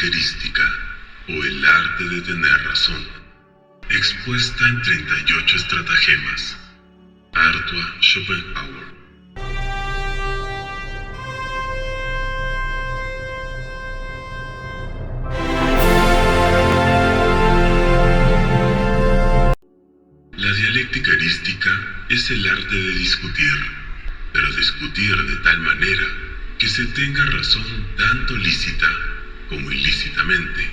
dialéctica erística, o el arte de tener razón, expuesta en 38 estratagemas. Arthur Schopenhauer. La dialéctica erística es el arte de discutir, pero discutir de tal manera que se tenga razón tanto lícita como ilícitamente,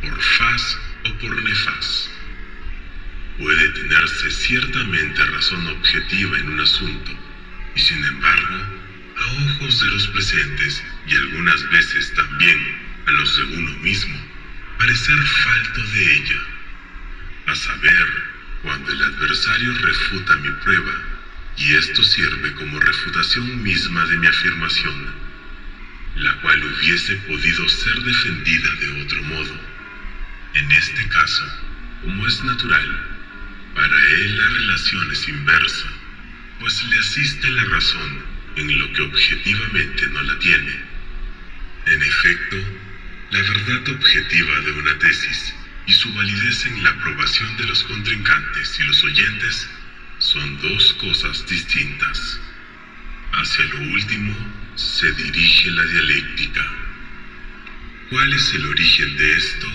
por faz o por nefaz. Puede tenerse ciertamente razón objetiva en un asunto, y sin embargo, a ojos de los presentes y algunas veces también a los de uno mismo, parecer falto de ella. A saber, cuando el adversario refuta mi prueba, y esto sirve como refutación misma de mi afirmación, la cual hubiese podido ser defendida de otro modo. En este caso, como es natural, para él la relación es inversa, pues le asiste la razón en lo que objetivamente no la tiene. En efecto, la verdad objetiva de una tesis y su validez en la aprobación de los contrincantes y los oyentes son dos cosas distintas. Hacia lo último se dirige la dialéctica. ¿Cuál es el origen de esto?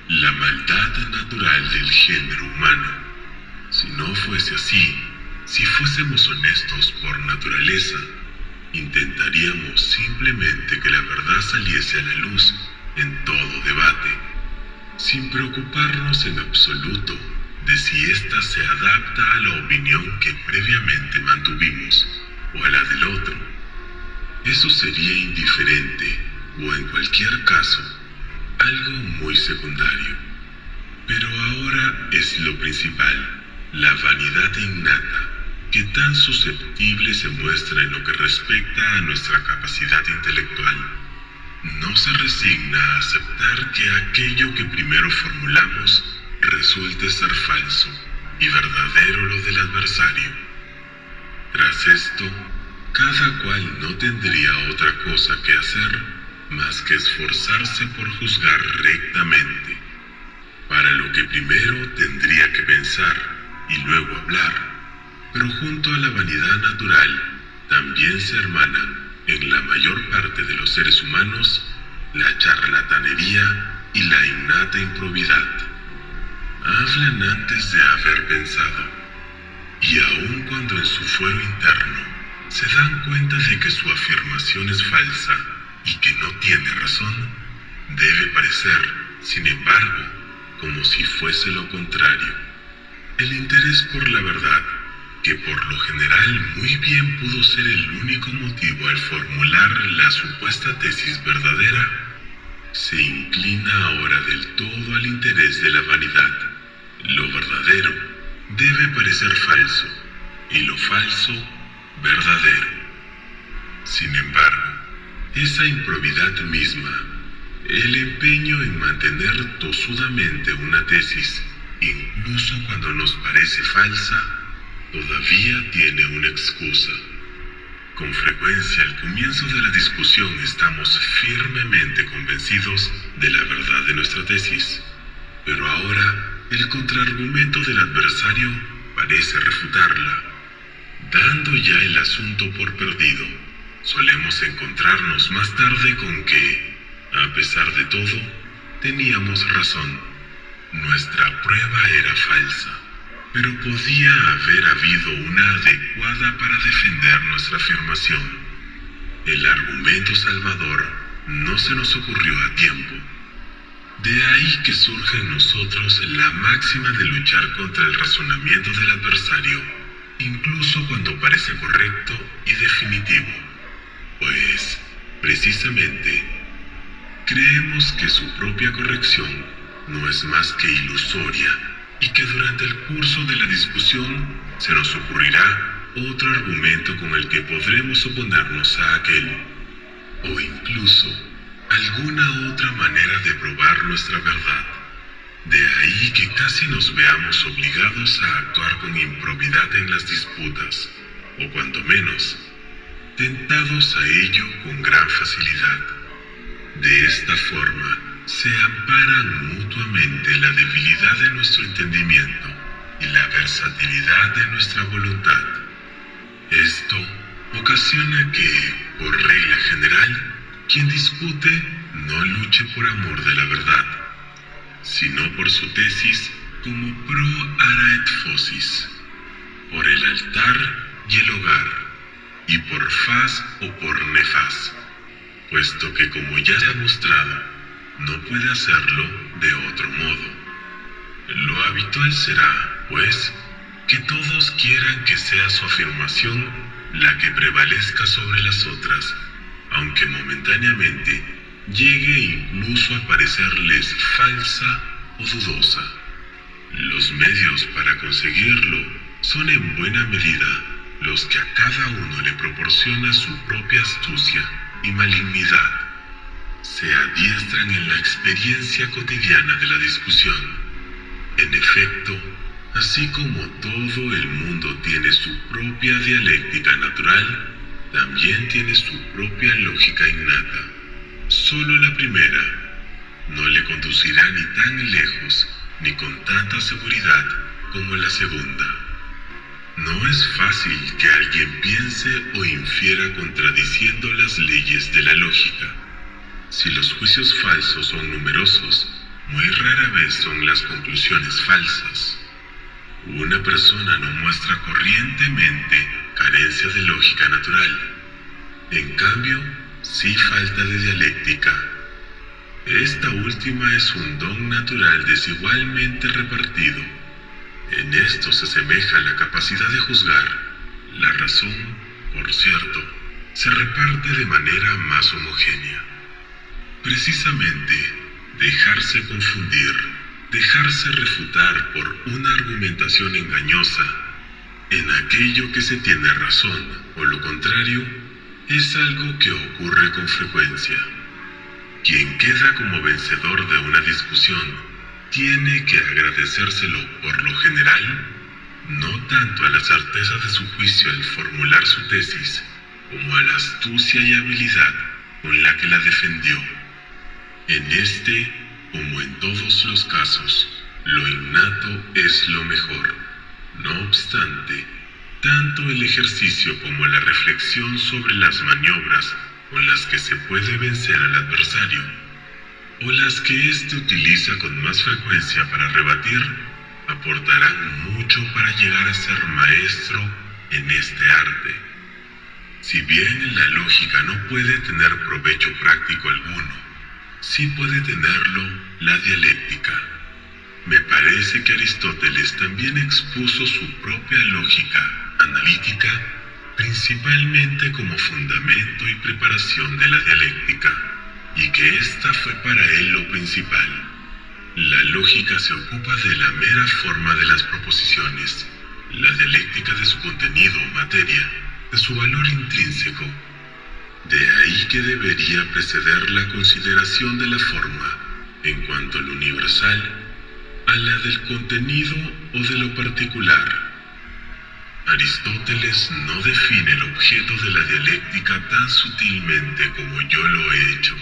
La maldad natural del género humano. Si no fuese así, si fuésemos honestos por naturaleza, intentaríamos simplemente que la verdad saliese a la luz en todo debate, sin preocuparnos en absoluto de si ésta se adapta a la opinión que previamente mantuvimos o a la del otro. Eso sería indiferente o, en cualquier caso, algo muy secundario. Pero ahora es lo principal, la vanidad innata, que tan susceptible se muestra en lo que respecta a nuestra capacidad intelectual. No se resigna a aceptar que aquello que primero formulamos resulte ser falso y verdadero lo del adversario. Tras esto, cada cual no tendría otra cosa que hacer más que esforzarse por juzgar rectamente, para lo que primero tendría que pensar y luego hablar. Pero junto a la vanidad natural también se hermanan en la mayor parte de los seres humanos la charlatanería y la innata improbidad. Hablan antes de haber pensado, y aun cuando en su fuero interno se dan cuenta de que su afirmación es falsa y que no tiene razón, debe parecer, sin embargo, como si fuese lo contrario. El interés por la verdad, que por lo general muy bien pudo ser el único motivo al formular la supuesta tesis verdadera, se inclina ahora del todo al interés de la vanidad. Lo verdadero debe parecer falso, y lo falso, verdadero. Sin embargo, esa improbidad misma, el empeño en mantener tosudamente una tesis, incluso cuando nos parece falsa, todavía tiene una excusa. Con frecuencia al comienzo de la discusión estamos firmemente convencidos de la verdad de nuestra tesis, pero ahora el contraargumento del adversario parece refutarla. Dando ya el asunto por perdido, solemos encontrarnos más tarde con que, a pesar de todo, teníamos razón. Nuestra prueba era falsa, pero podía haber habido una adecuada para defender nuestra afirmación. El argumento salvador no se nos ocurrió a tiempo. De ahí que surge en nosotros la máxima de luchar contra el razonamiento del adversario, incluso cuando parece correcto y definitivo, pues, precisamente, creemos que su propia corrección no es más que ilusoria y que durante el curso de la discusión se nos ocurrirá otro argumento con el que podremos oponernos a aquel, o incluso alguna otra manera de probar nuestra verdad. De ahí que casi nos veamos obligados a actuar con improbidad en las disputas, o cuando menos, tentados a ello con gran facilidad. De esta forma, se amparan mutuamente la debilidad de nuestro entendimiento y la versatilidad de nuestra voluntad. Esto ocasiona que, por regla general, quien discute no luche por amor de la verdad, sino por su tesis como pro ara et phosis, por el altar y el hogar, y por faz o por nefaz, puesto que, como ya se ha mostrado, no puede hacerlo de otro modo. Lo habitual será, pues, que todos quieran que sea su afirmación la que prevalezca sobre las otras, aunque momentáneamente llegue incluso a parecerles falsa o dudosa. Los medios para conseguirlo son en buena medida los que a cada uno le proporciona su propia astucia y malignidad. Se adiestran en la experiencia cotidiana de la discusión. En efecto, así como todo el mundo tiene su propia dialéctica natural, también tiene su propia lógica innata. Solo la primera no le conducirá ni tan lejos ni con tanta seguridad como la segunda. No es fácil que alguien piense o infiera contradiciendo las leyes de la lógica. Si los juicios falsos son numerosos, muy rara vez son las conclusiones falsas. Una persona no muestra corrientemente carencia de lógica natural. En cambio, sí falta de dialéctica. Esta última es un don natural desigualmente repartido. En esto se asemeja la capacidad de juzgar. La razón, por cierto, se reparte de manera más homogénea. Precisamente, dejarse confundir, dejarse refutar por una argumentación engañosa en aquello que se tiene razón o lo contrario, es algo que ocurre con frecuencia. Quien queda como vencedor de una discusión tiene que agradecérselo por lo general, no tanto a la certeza de su juicio al formular su tesis, como a la astucia y habilidad con la que la defendió. En este, como en todos los casos, lo innato es lo mejor. No obstante, tanto el ejercicio como la reflexión sobre las maniobras con las que se puede vencer al adversario, o las que éste utiliza con más frecuencia para rebatir, aportarán mucho para llegar a ser maestro en este arte. Si bien la lógica no puede tener provecho práctico alguno, sí puede tenerlo la dialéctica. Me parece que Aristóteles también expuso su propia lógica analítica, principalmente como fundamento y preparación de la dialéctica, y que ésta fue para él lo principal. La lógica se ocupa de la mera forma de las proposiciones, la dialéctica de su contenido o materia, de su valor intrínseco. De ahí que debería preceder la consideración de la forma, en cuanto a lo universal, a la del contenido o de lo particular. Aristóteles no define el objeto de la dialéctica tan sutilmente como yo lo he hecho.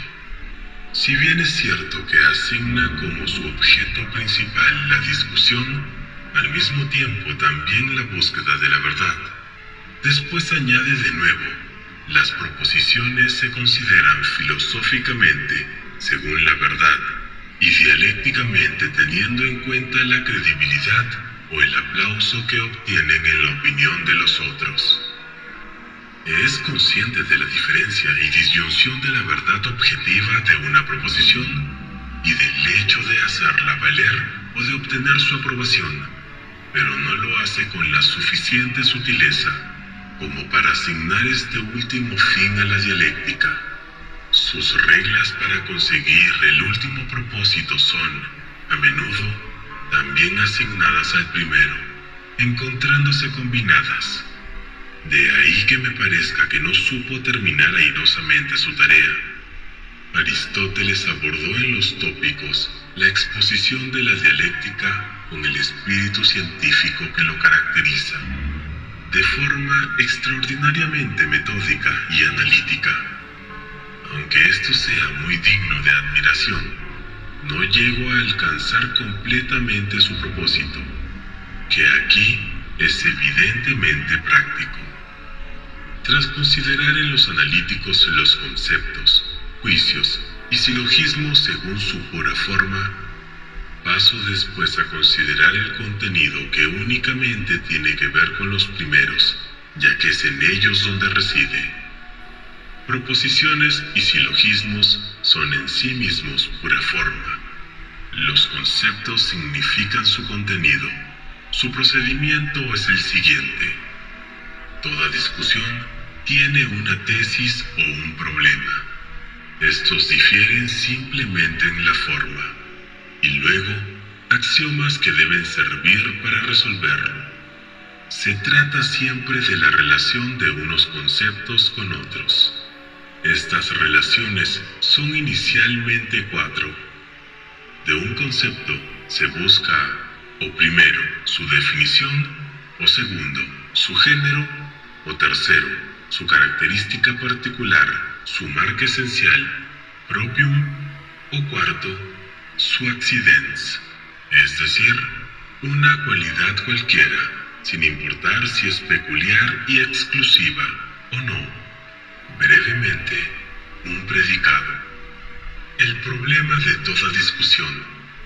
Si bien es cierto que asigna como su objeto principal la discusión, al mismo tiempo también la búsqueda de la verdad. Después añade de nuevo, las proposiciones se consideran filosóficamente según la verdad y dialécticamente teniendo en cuenta la credibilidad o el aplauso que obtienen en la opinión de los otros. Es consciente de la diferencia y disyunción de la verdad objetiva de una proposición y del hecho de hacerla valer o de obtener su aprobación, pero no lo hace con la suficiente sutileza como para asignar este último fin a la dialéctica. Sus reglas para conseguir el último propósito son, a menudo, también asignadas al primero, encontrándose combinadas. De ahí que me parezca que no supo terminar airosamente su tarea. Aristóteles abordó en los tópicos la exposición de la dialéctica con el espíritu científico que lo caracteriza, de forma extraordinariamente metódica y analítica. Aunque esto sea muy digno de admiración, no llegó a alcanzar completamente su propósito, que aquí es evidentemente práctico. Tras considerar en los analíticos los conceptos, juicios y silogismos según su pura forma, paso después a considerar el contenido que únicamente tiene que ver con los primeros, ya que es en ellos donde reside. Proposiciones y silogismos son en sí mismos pura forma. Los conceptos significan su contenido. Su procedimiento es el siguiente. Toda discusión tiene una tesis o un problema. Estos difieren simplemente en la forma, y luego axiomas que deben servir para resolverlo. Se trata siempre de la relación de unos conceptos con otros. Estas relaciones son inicialmente 4. De un concepto se busca, o primero, su definición, o segundo, su género, o tercero, su característica particular, su marca esencial, propium, o cuarto, su accidens, es decir, una cualidad cualquiera, sin importar si es peculiar y exclusiva o no. Brevemente, un predicado. El problema de toda discusión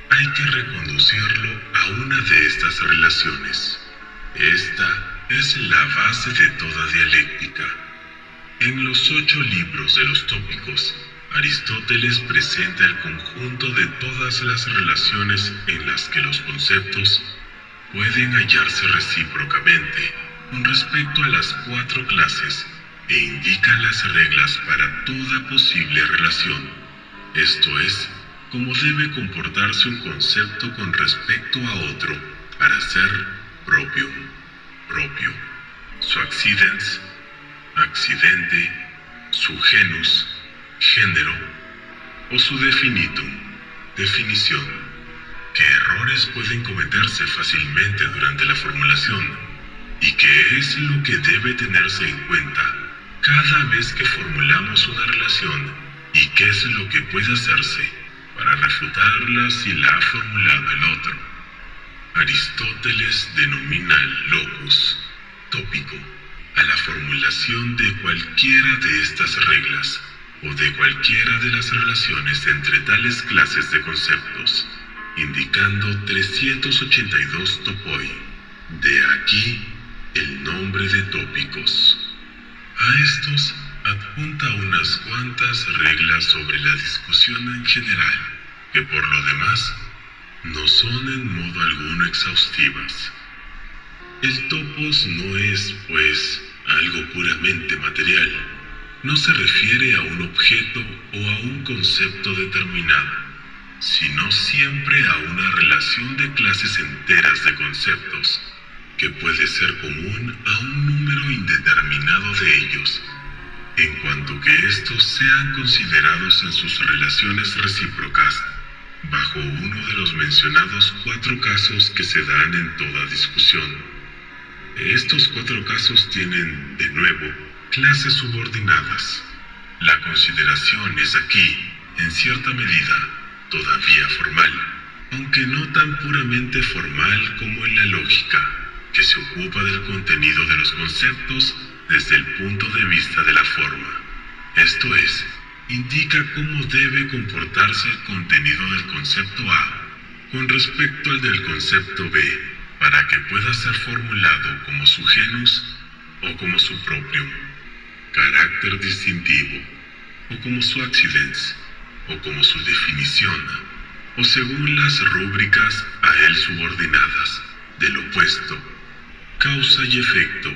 hay que reconducirlo a una de estas relaciones. Esta es la base de toda dialéctica. En los 8 libros de los tópicos, Aristóteles presenta el conjunto de todas las relaciones en las que los conceptos pueden hallarse recíprocamente con respecto a las 4 clases e indica las reglas para toda posible relación. Esto es, cómo debe comportarse un concepto con respecto a otro para ser propio, su accidens, accidente, su genus, género, o su definitum, definición. ¿Qué errores pueden cometerse fácilmente durante la formulación? ¿Y qué es lo que debe tenerse en cuenta cada vez que formulamos una relación? ¿Y qué es lo que puede hacerse para refutarla si la ha formulado el otro? Aristóteles denomina locus, tópico, a la formulación de cualquiera de estas reglas o de cualquiera de las relaciones entre tales clases de conceptos, indicando 382 topoi. De aquí el nombre de tópicos. A estos adjunta unas cuantas reglas sobre la discusión en general, que por lo demás no son en modo alguno exhaustivas. El topos no es, pues, algo puramente material. No se refiere a un objeto o a un concepto determinado, sino siempre a una relación de clases enteras de conceptos, que puede ser común a un número indeterminado de ellos, en cuanto que estos sean considerados en sus relaciones recíprocas, bajo uno de los mencionados 4 casos que se dan en toda discusión. Estos 4 casos tienen, de nuevo, clases subordinadas. La consideración es aquí, en cierta medida, todavía formal, aunque no tan puramente formal como en la lógica, que se ocupa del contenido de los conceptos desde el punto de vista de la forma. Esto es, indica cómo debe comportarse el contenido del concepto A con respecto al del concepto B, para que pueda ser formulado como su genus o como su proprium, carácter distintivo, o como su accidens, o como su definición, o según las rúbricas a él subordinadas, del opuesto, causa y efecto,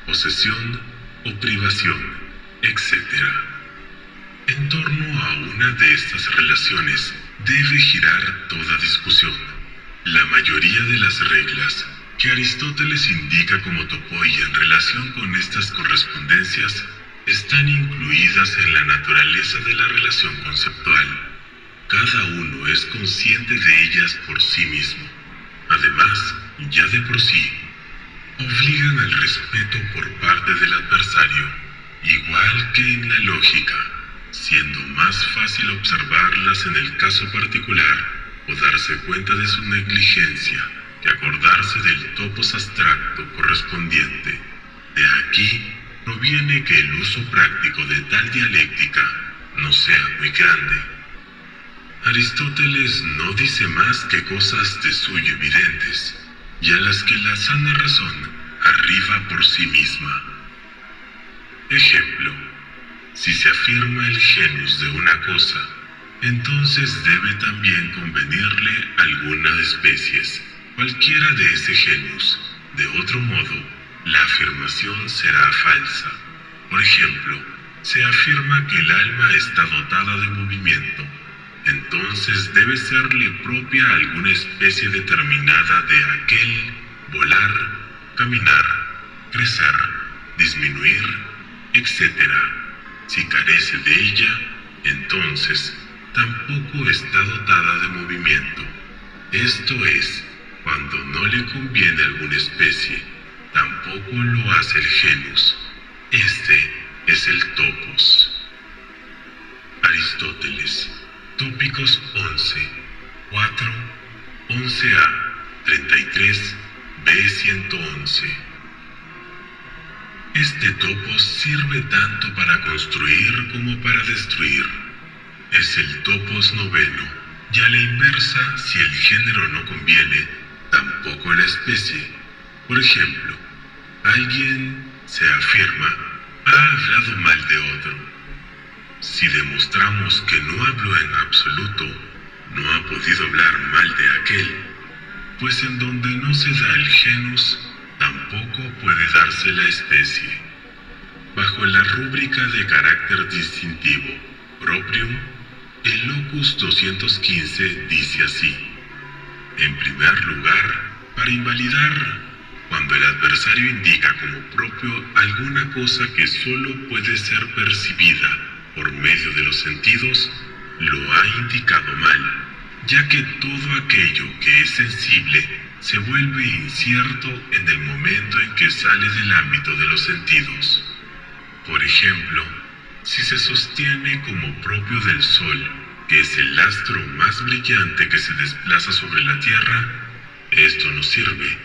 posesión o privación, etc. En torno a una de estas relaciones debe girar toda discusión. La mayoría de las reglas que Aristóteles indica como topoi en relación con estas correspondencias están incluidas en la naturaleza de la relación conceptual. Cada uno es consciente de ellas por sí mismo. Además, ya de por sí, obligan al respeto por parte del adversario, igual que en la lógica, siendo más fácil observarlas en el caso particular o darse cuenta de su negligencia que acordarse del topos abstracto correspondiente. De aquí proviene que el uso práctico de tal dialéctica no sea muy grande. Aristóteles no dice más que cosas de suyo evidentes, y a las que la sana razón arriba por sí misma. Ejemplo: si se afirma el genus de una cosa, entonces debe también convenirle alguna de especies, cualquiera de ese genus. De otro modo, la afirmación será falsa. Por ejemplo, se afirma que el alma está dotada de movimiento, entonces debe serle propia alguna especie determinada de aquel: volar, caminar, crecer, disminuir, etc. Si carece de ella, entonces tampoco está dotada de movimiento. Esto es, cuando no le conviene alguna especie, tampoco lo hace el genus. Este es el topos. Aristóteles. Tópicos 11, 4, 11a, 33, B111. Este topos sirve tanto para construir como para destruir. Es el topos noveno, y a la inversa, si el género no conviene, tampoco la especie. Por ejemplo, alguien se afirma: ha hablado mal de otro. Si demostramos que no habló en absoluto, no ha podido hablar mal de aquel, pues en donde no se da el genus, tampoco puede darse la especie. Bajo la rúbrica de carácter distintivo, proprium, el locus 215 dice así: en primer lugar, para invalidar, cuando el adversario indica como propio alguna cosa que sólo puede ser percibida por medio de los sentidos, lo ha indicado mal, ya que todo aquello que es sensible se vuelve incierto en el momento en que sale del ámbito de los sentidos. Por ejemplo, si se sostiene como propio del Sol, que es el astro más brillante que se desplaza sobre la Tierra, esto no sirve,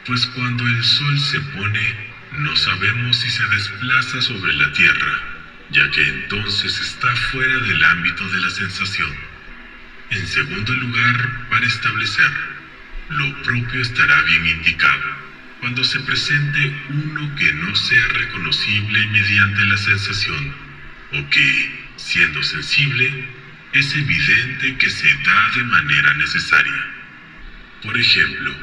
pues cuando el Sol se pone, no sabemos si se desplaza sobre la Tierra, ya que entonces está fuera del ámbito de la sensación. En segundo lugar, para establecer, lo propio estará bien indicado cuando se presente uno que no sea reconocible mediante la sensación, o que, siendo sensible, es evidente que se da de manera necesaria. Por ejemplo,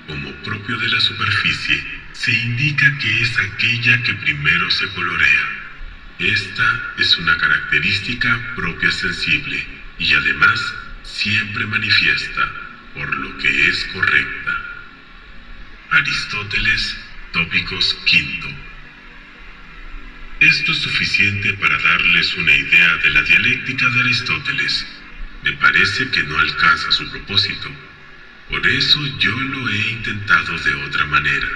como propio de la superficie, se indica que es aquella que primero se colorea. Esta es una característica propia sensible y además siempre manifiesta, por lo que es correcta. Aristóteles, tópicos 5. Esto es suficiente para darles una idea de la dialéctica de Aristóteles. Me parece que no alcanza su propósito. Por eso yo lo he intentado de otra manera.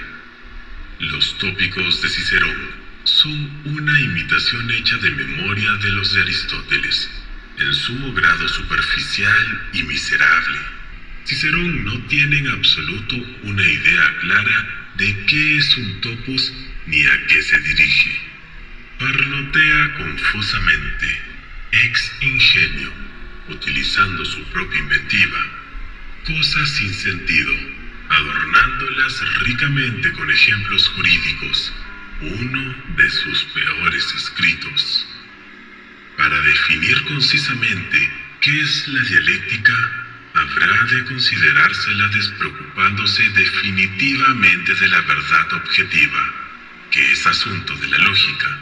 Los tópicos de Cicerón son una imitación hecha de memoria de los de Aristóteles, en sumo grado superficial y miserable. Cicerón no tiene en absoluto una idea clara de qué es un topos ni a qué se dirige. Parlotea confusamente, ex ingenio, utilizando su propia inventiva, cosas sin sentido, adornándolas ricamente con ejemplos jurídicos, uno de sus peores escritos. Para definir concisamente qué es la dialéctica, habrá de considerársela despreocupándose definitivamente de la verdad objetiva, que es asunto de la lógica,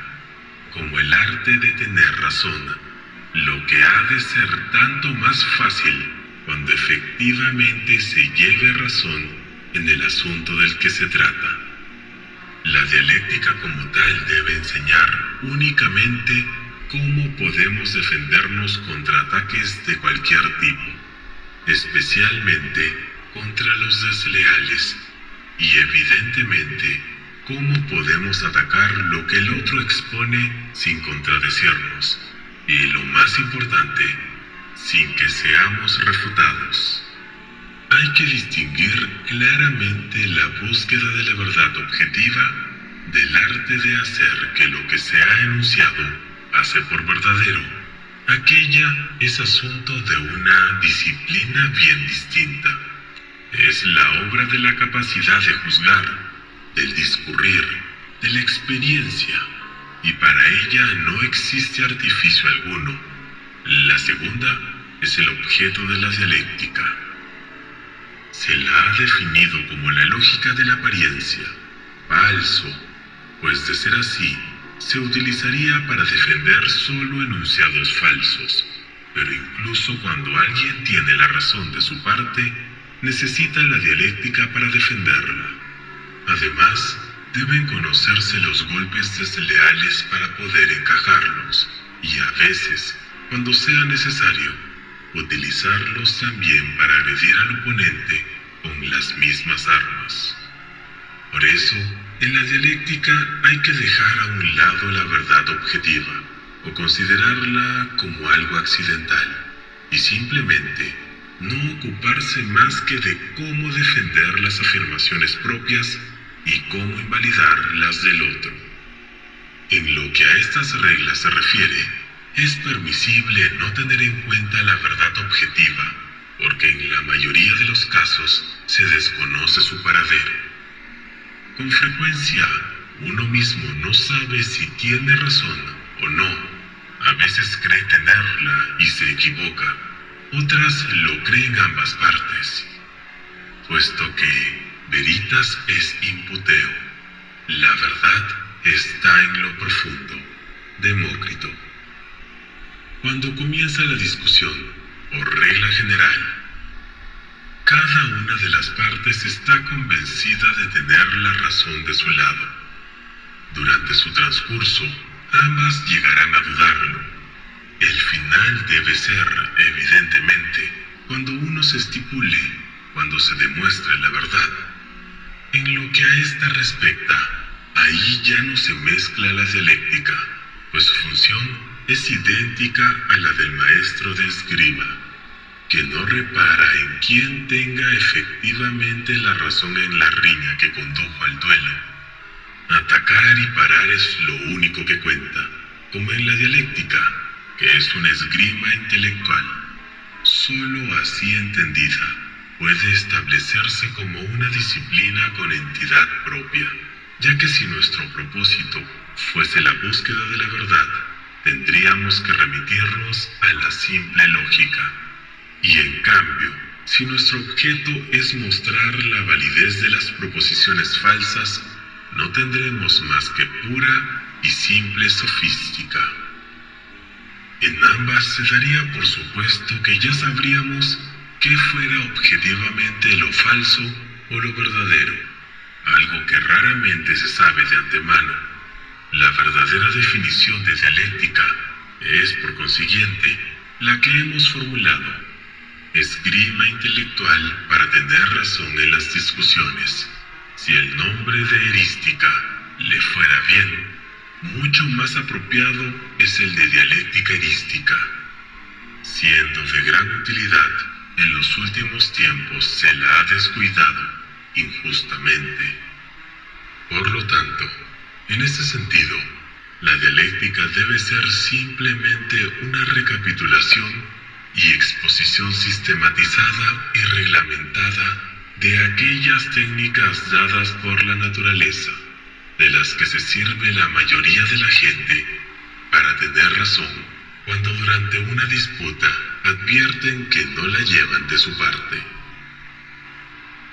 como el arte de tener razón, lo que ha de ser tanto más fácil cuando efectivamente se lleve razón en el asunto del que se trata. La dialéctica como tal debe enseñar únicamente cómo podemos defendernos contra ataques de cualquier tipo, especialmente contra los desleales, y evidentemente cómo podemos atacar lo que el otro expone sin contradecirnos, y lo más importante, sin que seamos refutados. Hay que distinguir claramente la búsqueda de la verdad objetiva del arte de hacer que lo que se ha enunciado pase por verdadero. Aquella es asunto de una disciplina bien distinta. Es la obra de la capacidad de juzgar, del discurrir, de la experiencia, y para ella no existe artificio alguno. La segunda es el objeto de la dialéctica. Se la ha definido como la lógica de la apariencia, falso, pues de ser así, se utilizaría para defender solo enunciados falsos, pero incluso cuando alguien tiene la razón de su parte, necesita la dialéctica para defenderla. Además, deben conocerse los golpes desleales para poder encajarlos, y a veces, cuando sea necesario, utilizarlos también para agredir al oponente con las mismas armas. Por eso, en la dialéctica hay que dejar a un lado la verdad objetiva, o considerarla como algo accidental, y simplemente no ocuparse más que de cómo defender las afirmaciones propias y cómo invalidar las del otro. En lo que a estas reglas se refiere, es permisible no tener en cuenta la verdad objetiva, porque en la mayoría de los casos se desconoce su paradero. Con frecuencia, uno mismo no sabe si tiene razón o no. A veces cree tenerla y se equivoca. Otras lo creen ambas partes. Puesto que veritas es imputeo, la verdad está en lo profundo. Demócrito. Cuando comienza la discusión, por regla general, cada una de las partes está convencida de tener la razón de su lado. Durante su transcurso, ambas llegarán a dudarlo. El final debe ser, evidentemente, cuando uno se estipule, cuando se demuestre la verdad. En lo que a esta respecta, ahí ya no se mezcla la dialéctica, pues su función es idéntica a la del maestro de esgrima, que no repara en quien tenga efectivamente la razón en la riña que condujo al duelo. Atacar y parar es lo único que cuenta, como en la dialéctica, que es una esgrima intelectual. Solo así entendida puede establecerse como una disciplina con entidad propia, ya que si nuestro propósito fuese la búsqueda de la verdad, tendríamos que remitirnos a la simple lógica. Y en cambio, si nuestro objeto es mostrar la validez de las proposiciones falsas, no tendremos más que pura y simple sofística. En ambas se daría por supuesto que ya sabríamos qué fuera objetivamente lo falso o lo verdadero, algo que raramente se sabe de antemano. La verdadera definición de dialéctica es, por consiguiente, la que hemos formulado: esgrima intelectual para tener razón en las discusiones. Si el nombre de erística le fuera bien, mucho más apropiado es el de dialéctica erística. Siendo de gran utilidad, en los últimos tiempos se la ha descuidado injustamente. Por lo tanto, en este sentido, la dialéctica debe ser simplemente una recapitulación y exposición sistematizada y reglamentada de aquellas técnicas dadas por la naturaleza, de las que se sirve la mayoría de la gente para tener razón cuando durante una disputa advierten que no la llevan de su parte.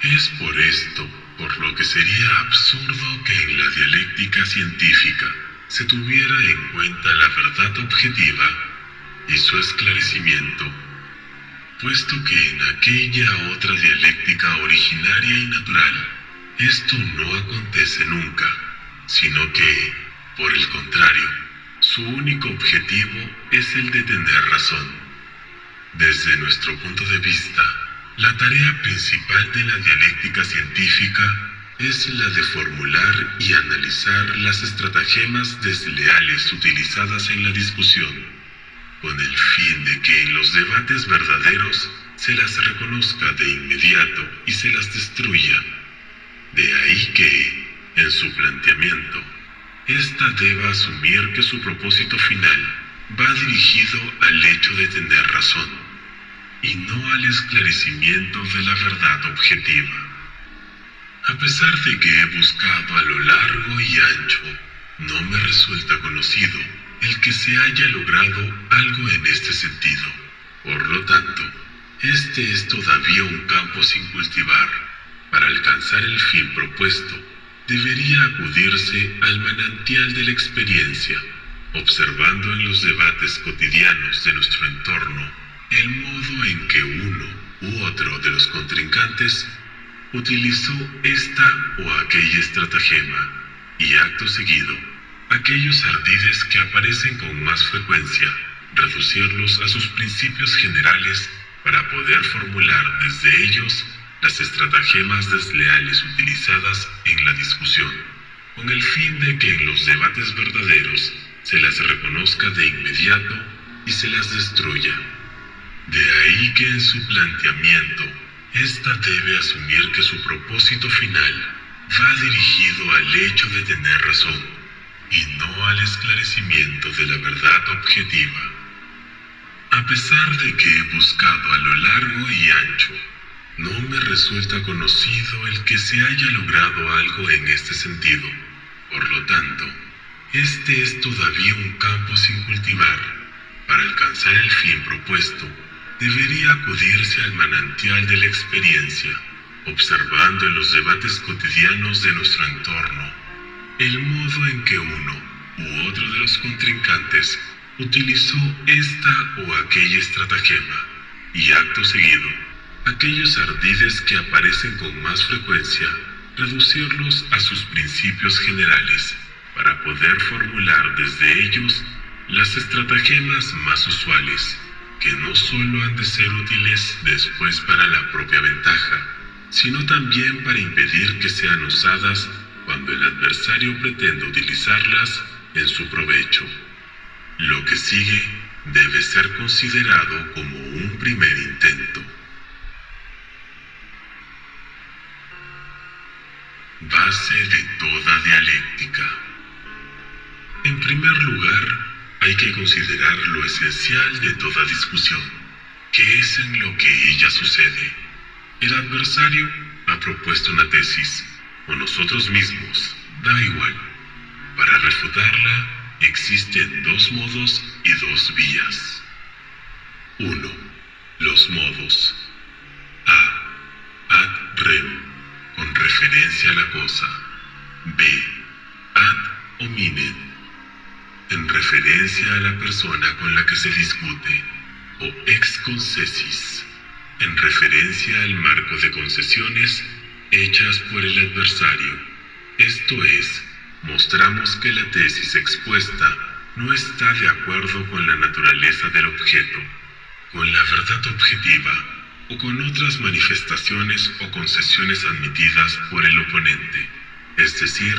Es por esto por lo que sería absurdo que en la dialéctica científica se tuviera en cuenta la verdad objetiva y su esclarecimiento, puesto que en aquella otra dialéctica originaria y natural esto no acontece nunca, sino que, por el contrario, su único objetivo es el de tener razón. Desde nuestro punto de vista, la tarea principal de la dialéctica científica es la de formular y analizar las estratagemas desleales utilizadas en la discusión. con el fin de que en los debates verdaderos se las reconozca de inmediato y se las destruya. De ahí que, en su planteamiento, ésta deba asumir que su propósito final va dirigido al hecho de tener razón, y no al esclarecimiento de la verdad objetiva. A pesar de que he buscado a lo largo y ancho, no me resulta conocido el que se haya logrado algo en este sentido. Por lo tanto, este es todavía un campo sin cultivar. Para alcanzar el fin propuesto, debería acudirse al manantial de la experiencia, observando en los debates cotidianos de nuestro entorno el modo en que uno u otro de los contrincantes utilizó esta o aquella estratagema, y acto seguido, aquellos ardides que aparecen con más frecuencia, reducirlos a sus principios generales para poder formular desde ellos las estratagemas desleales utilizadas en la discusión, con el fin de que en los debates verdaderos se las reconozca de inmediato y se las destruya. De ahí que en su planteamiento, ésta debe asumir que su propósito final va dirigido al hecho de tener razón, y no al esclarecimiento de la verdad objetiva. A pesar de que he buscado a lo largo y ancho, no me resulta conocido el que se haya logrado algo en este sentido. Por lo tanto, este es todavía un campo sin cultivar. Para alcanzar el fin propuesto, debería acudirse al manantial de la experiencia, observando en los debates cotidianos de nuestro entorno el modo en que uno u otro de los contrincantes utilizó esta o aquella estratagema, y acto seguido, aquellos ardides que aparecen con más frecuencia, reducirlos a sus principios generales, para poder formular desde ellos las estratagemas más usuales, que no solo han de ser útiles después para la propia ventaja, sino también para impedir que sean usadas cuando el adversario pretende utilizarlas en su provecho. Lo que sigue debe ser considerado como un primer intento. Base de toda dialéctica. En primer lugar, hay que considerar lo esencial de toda discusión, que es en lo que ella sucede. El adversario ha propuesto una tesis, o nosotros mismos, da igual. Para refutarla, existen dos modos y dos vías. 1. Los modos. A. Ad rem, con referencia a la cosa. B. Ad hominem, en referencia a la persona con la que se discute. O ex concessis, en referencia al marco de concesiones hechas por el adversario. Esto es, mostramos que la tesis expuesta no está de acuerdo con la naturaleza del objeto, con la verdad objetiva o con otras manifestaciones o concesiones admitidas por el oponente, es decir,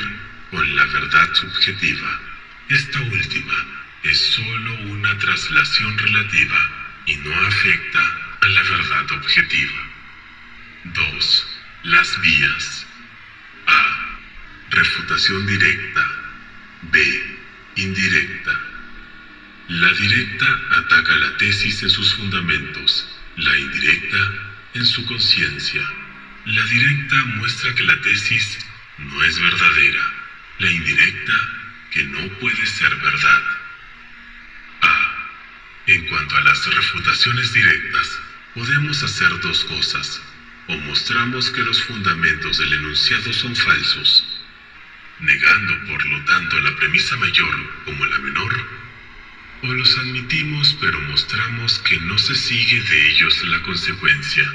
con la verdad subjetiva. Esta última es sólo una traslación relativa y no afecta a la verdad objetiva. 2. Las vías. A. Refutación directa. B. Indirecta. La directa ataca la tesis en sus fundamentos, la indirecta en su conciencia. La directa muestra que la tesis no es verdadera, la indirecta que no puede ser verdad. A. En cuanto a las refutaciones directas, podemos hacer dos cosas. O mostramos que los fundamentos del enunciado son falsos, negando por lo tanto la premisa mayor como la menor, o los admitimos pero mostramos que no se sigue de ellos la consecuencia,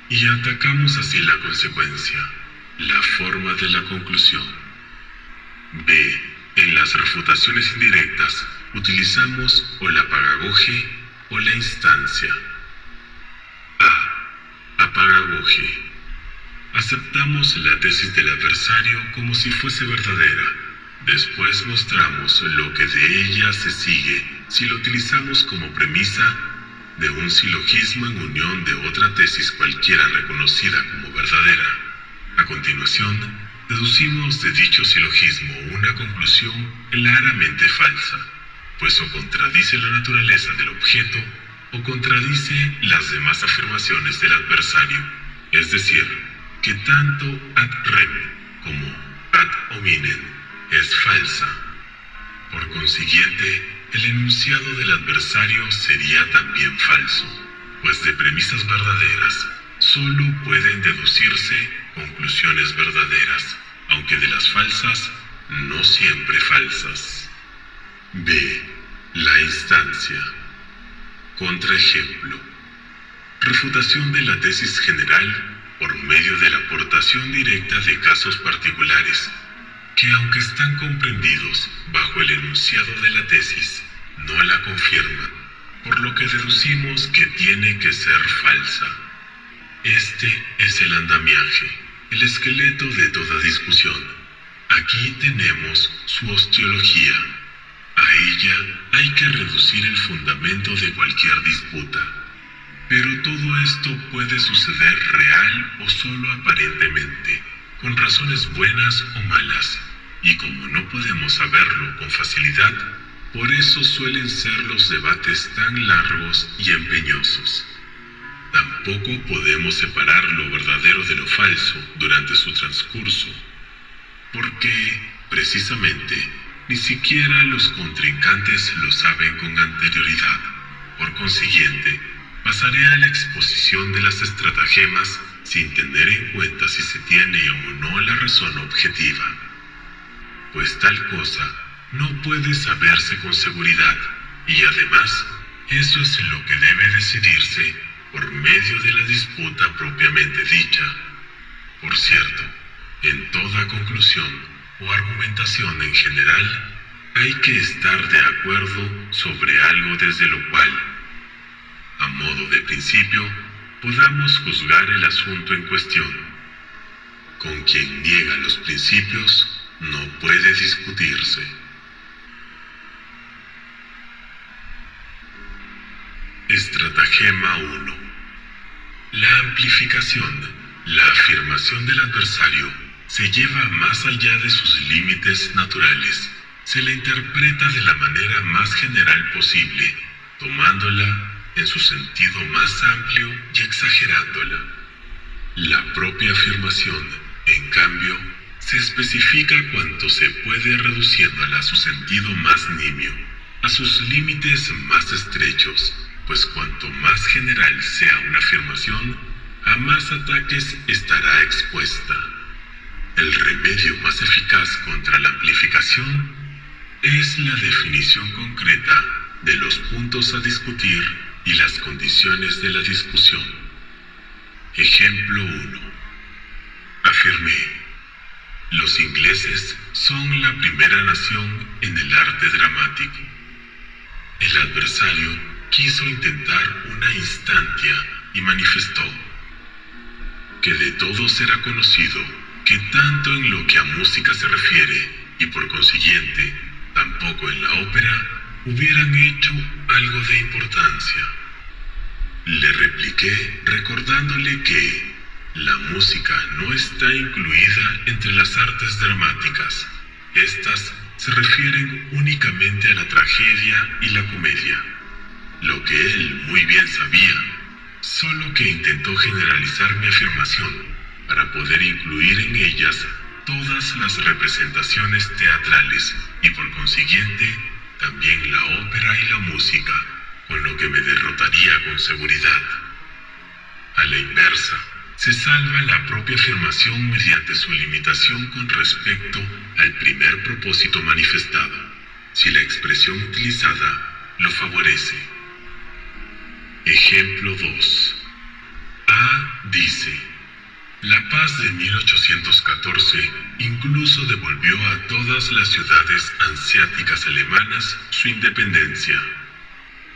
y atacamos así la consecuencia, la forma de la conclusión. B. En las refutaciones indirectas utilizamos o la paragoge o la instancia. A. Apagagoge. Aceptamos la tesis del adversario como si fuese verdadera. Después mostramos lo que de ella se sigue si lo utilizamos como premisa de un silogismo en unión de otra tesis cualquiera reconocida como verdadera. A continuación, deducimos de dicho silogismo una conclusión claramente falsa, pues o contradice la naturaleza del objeto o contradice las demás afirmaciones del adversario, es decir, que tanto ad rem como ad hominem es falsa. Por consiguiente, el enunciado del adversario sería también falso, pues de premisas verdaderas solo pueden deducirse conclusiones verdaderas, aunque de las falsas no siempre falsas. B. La instancia. Contraejemplo. Refutación de la tesis general por medio de la aportación directa de casos particulares, que aunque están comprendidos bajo el enunciado de la tesis, no la confirman, por lo que deducimos que tiene que ser falsa. Este es el andamiaje, el esqueleto de toda discusión. Aquí tenemos su osteología. A ella hay que reducir el fundamento de cualquier disputa. Pero todo esto puede suceder real o solo aparentemente, con razones buenas o malas, y como no podemos saberlo con facilidad, por eso suelen ser los debates tan largos y empeñosos. Tampoco podemos separar lo verdadero de lo falso durante su transcurso, porque, precisamente, ni siquiera los contrincantes lo saben con anterioridad. Por consiguiente, pasaré a la exposición de las estratagemas sin tener en cuenta si se tiene o no la razón objetiva, pues tal cosa no puede saberse con seguridad, y además, eso es lo que debe decidirse por medio de la disputa propiamente dicha. Por cierto, en toda conclusión o argumentación en general, hay que estar de acuerdo sobre algo desde lo cual, a modo de principio, podamos juzgar el asunto en cuestión. Con quien niega los principios no puede discutirse. Estratagema 1. La amplificación, la afirmación del adversario, se lleva más allá de sus límites naturales. Se la interpreta de la manera más general posible, tomándola en su sentido más amplio y exagerándola. La propia afirmación, en cambio, se especifica cuanto se puede reduciéndola a su sentido más nimio, a sus límites más estrechos, pues cuanto más general sea una afirmación, a más ataques estará expuesta. El remedio más eficaz contra la amplificación es la definición concreta de los puntos a discutir y las condiciones de la discusión. Ejemplo 1. Afirmé: los ingleses son la primera nación en el arte dramático. El adversario quiso intentar una instancia y manifestó que de todos era conocido que tanto en lo que a música se refiere, y por consiguiente, tampoco en la ópera, hubieran hecho algo de importancia. Le repliqué recordándole que la música no está incluida entre las artes dramáticas. Estas se refieren únicamente a la tragedia y la comedia, lo que él muy bien sabía, solo que intentó generalizar mi afirmación para poder incluir en ellas todas las representaciones teatrales y por consiguiente también la ópera y la música, con lo que me derrotaría con seguridad. A la inversa, se salva la propia afirmación mediante su limitación con respecto al primer propósito manifestado, si la expresión utilizada lo favorece. Ejemplo 2. A dice: la paz de 1814 incluso devolvió a todas las ciudades hanseáticas alemanas su independencia.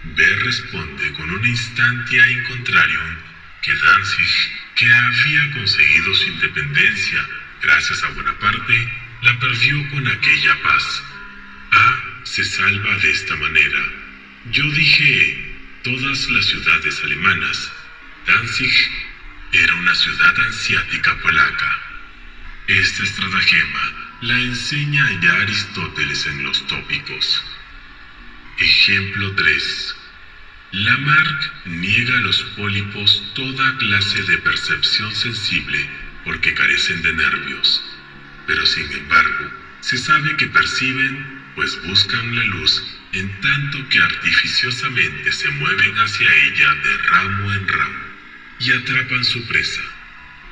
B responde con una instancia in contrarium que Danzig, que había conseguido su independencia gracias a Bonaparte, la perdió con aquella paz. A se salva de esta manera, Yo dije todas las ciudades alemanas. Danzig era una ciudad asiática polaca. Esta estratagema la enseña ya Aristóteles en los Tópicos. Ejemplo 3. Lamarck niega a los pólipos toda clase de percepción sensible porque carecen de nervios, pero sin embargo, se sabe que perciben, pues buscan la luz en tanto que artificiosamente se mueven hacia ella de ramo en ramo y atrapan su presa.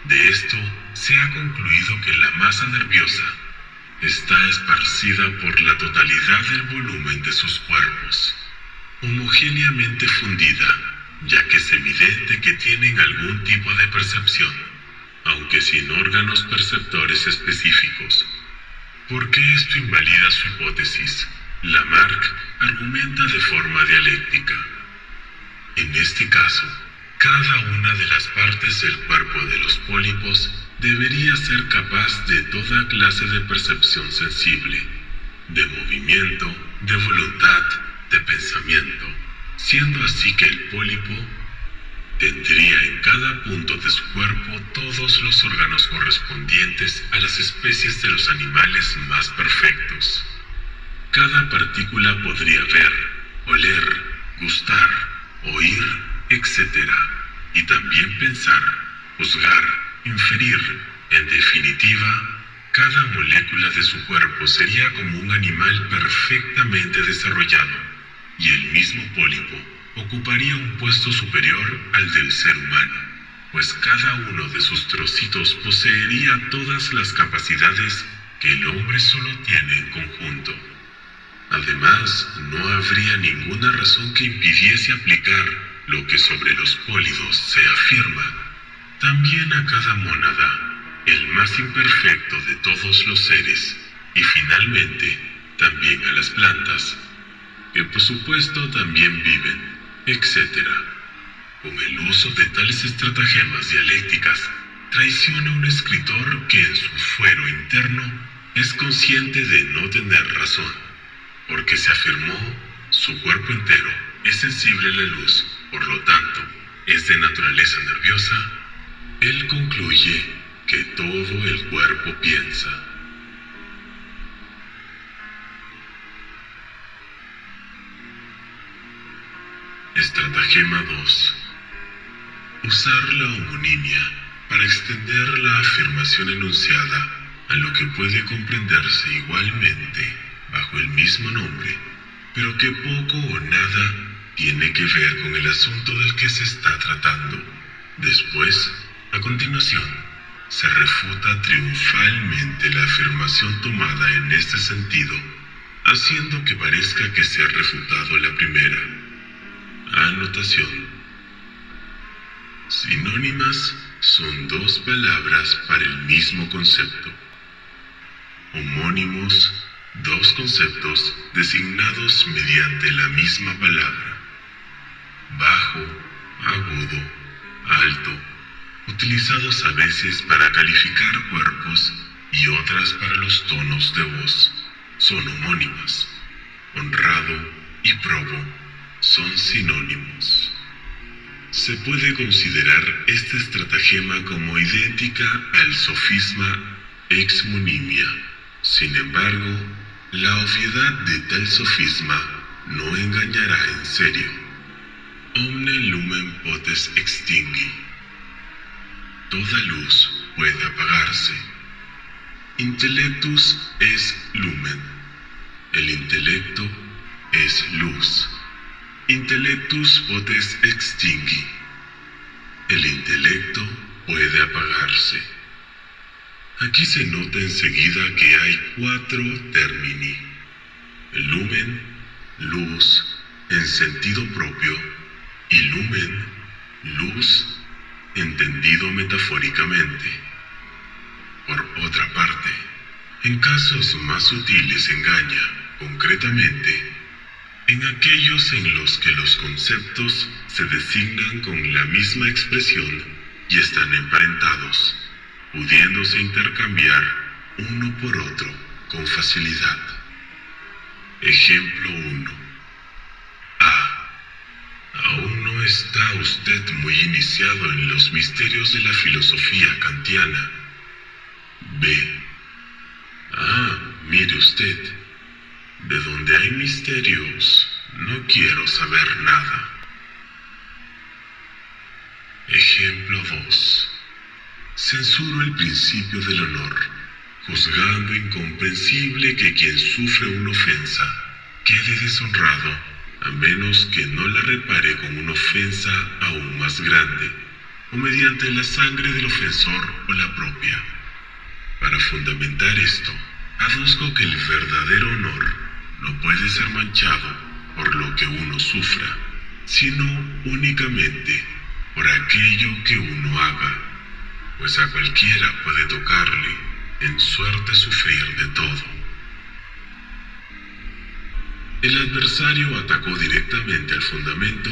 De esto se ha concluido que la masa nerviosa está esparcida por la totalidad del volumen de sus cuerpos, homogéneamente fundida, ya que es evidente que tienen algún tipo de percepción, aunque sin órganos perceptores específicos. ¿Por qué esto invalida su hipótesis? Lamarck argumenta de forma dialéctica. En este caso, cada una de las partes del cuerpo de los pólipos debería ser capaz de toda clase de percepción sensible, de movimiento, de voluntad, de pensamiento, siendo así que el pólipo tendría en cada punto de su cuerpo todos los órganos correspondientes a las especies de los animales más perfectos. Cada partícula podría ver, oler, gustar, oír, etc. Y también pensar, juzgar, inferir. En definitiva, cada molécula de su cuerpo sería como un animal perfectamente desarrollado, y el mismo pólipo ocuparía un puesto superior al del ser humano, pues cada uno de sus trocitos poseería todas las capacidades que el hombre solo tiene en conjunto. Además, no habría ninguna razón que impidiese aplicar lo que sobre los pólidos se afirma también a cada mónada, el más imperfecto de todos los seres, y finalmente también a las plantas, que por supuesto también viven, etc. Con el uso de tales estratagemas dialécticas, traiciona a un escritor que en su fuero interno es consciente de no tener razón, porque se afirmó su cuerpo entero es sensible a la luz, por lo tanto, es de naturaleza nerviosa. Él concluye que todo el cuerpo piensa. Estratagema 2. Usar la homonimia para extender la afirmación enunciada a lo que puede comprenderse igualmente bajo el mismo nombre, pero que poco o nada tiene que ver con el asunto del que se está tratando. Después, a continuación, se refuta triunfalmente la afirmación tomada en este sentido, haciendo que parezca que se ha refutado la primera. Anotación. Sinónimas son dos palabras para el mismo concepto. Homónimos, dos conceptos designados mediante la misma palabra. Bajo, agudo, alto, utilizados a veces para calificar cuerpos y otras para los tonos de voz, son homónimas. Honrado y probo son sinónimos. Se puede considerar esta estratagema como idéntica al sofisma exmonimia. Sin embargo, la obviedad de tal sofisma no engañará en serio. Omne lumen potes extingui. Toda luz puede apagarse. Intellectus es lumen. El intelecto es luz. Intellectus potes extingui. El intelecto puede apagarse. Aquí se nota enseguida que hay 4 termini. El lumen, luz, en sentido propio, y lumen, luz, entendido metafóricamente. Por otra parte, en casos más sutiles engaña, concretamente, en aquellos en los que los conceptos se designan con la misma expresión y están emparentados, pudiéndose intercambiar uno por otro con facilidad. Ejemplo 1. A. no está usted muy iniciado en los misterios de la filosofía kantiana. B. Mire usted, de donde hay misterios, no quiero saber nada. Ejemplo 2. Censuro el principio del honor, juzgando incomprensible que quien sufre una ofensa quede deshonrado, a menos que no la repare con una ofensa aún más grande, o mediante la sangre del ofensor o la propia. Para fundamentar esto, aduzco que el verdadero honor no puede ser manchado por lo que uno sufra, sino únicamente por aquello que uno haga, pues a cualquiera puede tocarle en suerte sufrir de todo. El adversario atacó directamente al fundamento,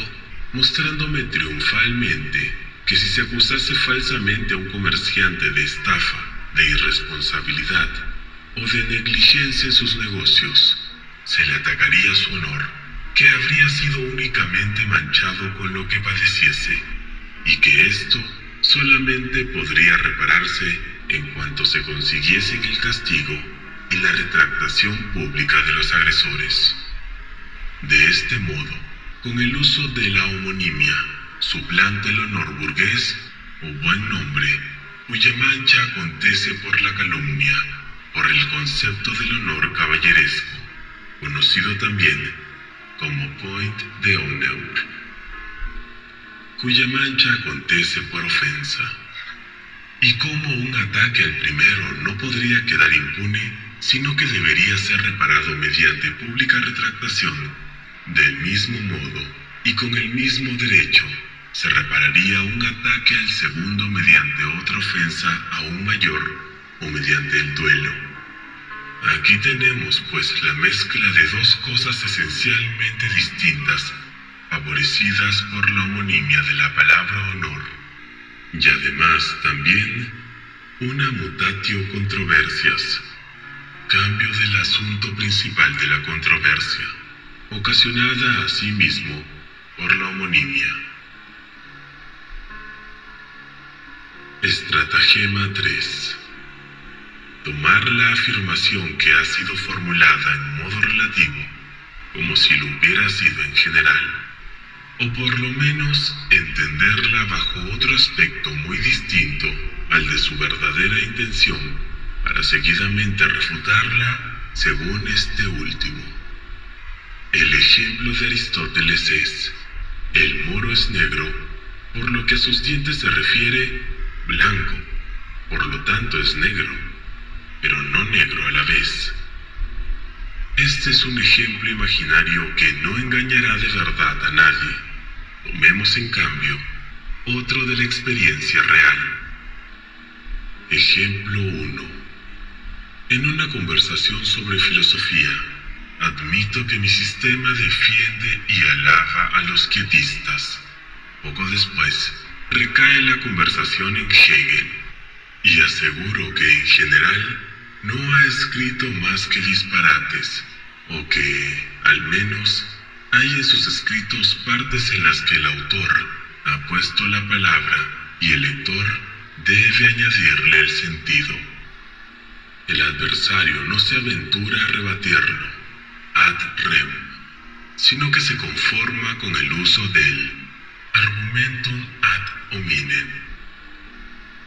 mostrándome triunfalmente que si se acusase falsamente a un comerciante de estafa, de irresponsabilidad o de negligencia en sus negocios, se le atacaría su honor, que habría sido únicamente manchado con lo que padeciese, y que esto solamente podría repararse en cuanto se consiguiesen el castigo y la retractación pública de los agresores. De este modo, con el uso de la homonimia, suplanta el honor burgués o buen nombre, cuya mancha acontece por la calumnia, por el concepto del honor caballeresco, conocido también como point de honneur, cuya mancha acontece por ofensa. Y como un ataque al primero no podría quedar impune, sino que debería ser reparado mediante pública retractación, del mismo modo y con el mismo derecho, se repararía un ataque al segundo mediante otra ofensa aún mayor o mediante el duelo. Aquí tenemos pues la mezcla de dos cosas esencialmente distintas, favorecidas por la homonimia de la palabra honor, y además también una mutatio controversias, cambio del asunto principal de la controversia, ocasionada asimismo por la homonimia. Estratagema 3. Tomar la afirmación que ha sido formulada en modo relativo, como si lo hubiera sido en general, o por lo menos entenderla bajo otro aspecto muy distinto al de su verdadera intención, para seguidamente refutarla según este último. El ejemplo de Aristóteles es: el moro es negro, por lo que a sus dientes se refiere, blanco, por lo tanto es negro, pero no negro a la vez. Este es un ejemplo imaginario que no engañará de verdad a nadie. Tomemos en cambio otro de la experiencia real. Ejemplo 1. En una conversación sobre filosofía, admito que mi sistema defiende y alaba a los quietistas. Poco después, recae la conversación en Hegel, y aseguro que en general no ha escrito más que disparates, o que, al menos, hay en sus escritos partes en las que el autor ha puesto la palabra y el lector debe añadirle el sentido. El adversario no se aventura a rebatirlo ad rem, sino que se conforma con el uso del argumentum ad hominem.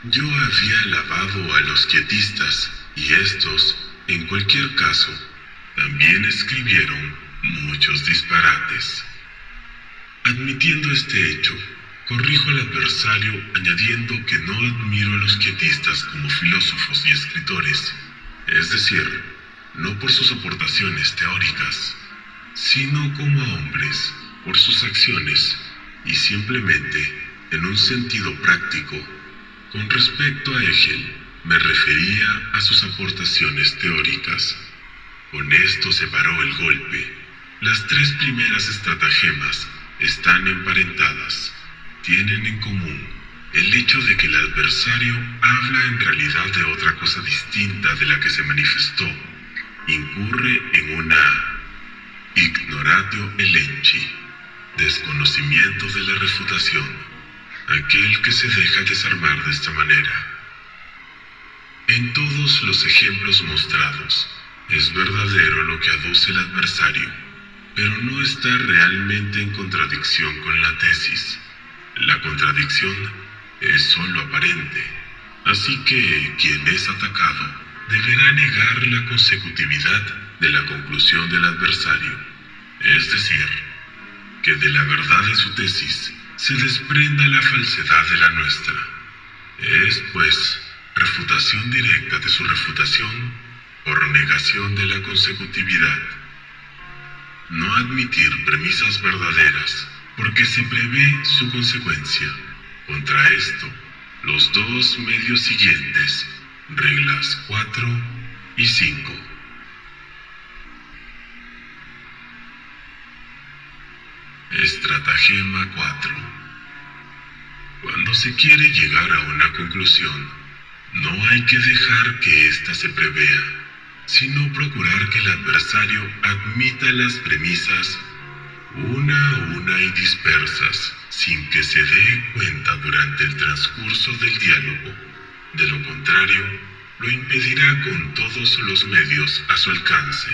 Yo había alabado a los quietistas, y estos, en cualquier caso, también escribieron muchos disparates. Admitiendo este hecho, corrijo al adversario añadiendo que no admiro a los quietistas como filósofos y escritores, es decir, no por sus aportaciones teóricas, sino como a hombres, por sus acciones, y simplemente, en un sentido práctico. Con respecto a Hegel, me refería a sus aportaciones teóricas. Con esto se paró el golpe. Las tres primeras estratagemas están emparentadas. Tienen en común el hecho de que el adversario habla en realidad de otra cosa distinta de la que se manifestó. Incurre en una ignoratio elenchi, Desconocimiento de la refutación. Aquel que se deja desarmar de esta manera. En todos los ejemplos mostrados, es verdadero lo que aduce el adversario, pero no está realmente en contradicción con la tesis. La contradicción es sólo aparente, así que quien es atacado deberá negar la consecutividad de la conclusión del adversario, es decir, que de la verdad de su tesis se desprenda la falsedad de la nuestra. Es, pues, refutación directa de su refutación por negación de la consecutividad. No admitir premisas verdaderas porque se prevé su consecuencia. Contra esto, los dos medios siguientes, reglas 4 y 5. Estratagema 4. Cuando se quiere llegar a una conclusión, no hay que dejar que ésta se prevea, sino procurar que el adversario admita las premisas una a una y dispersas, sin que se dé cuenta durante el transcurso del diálogo. De lo contrario, lo impedirá con todos los medios a su alcance.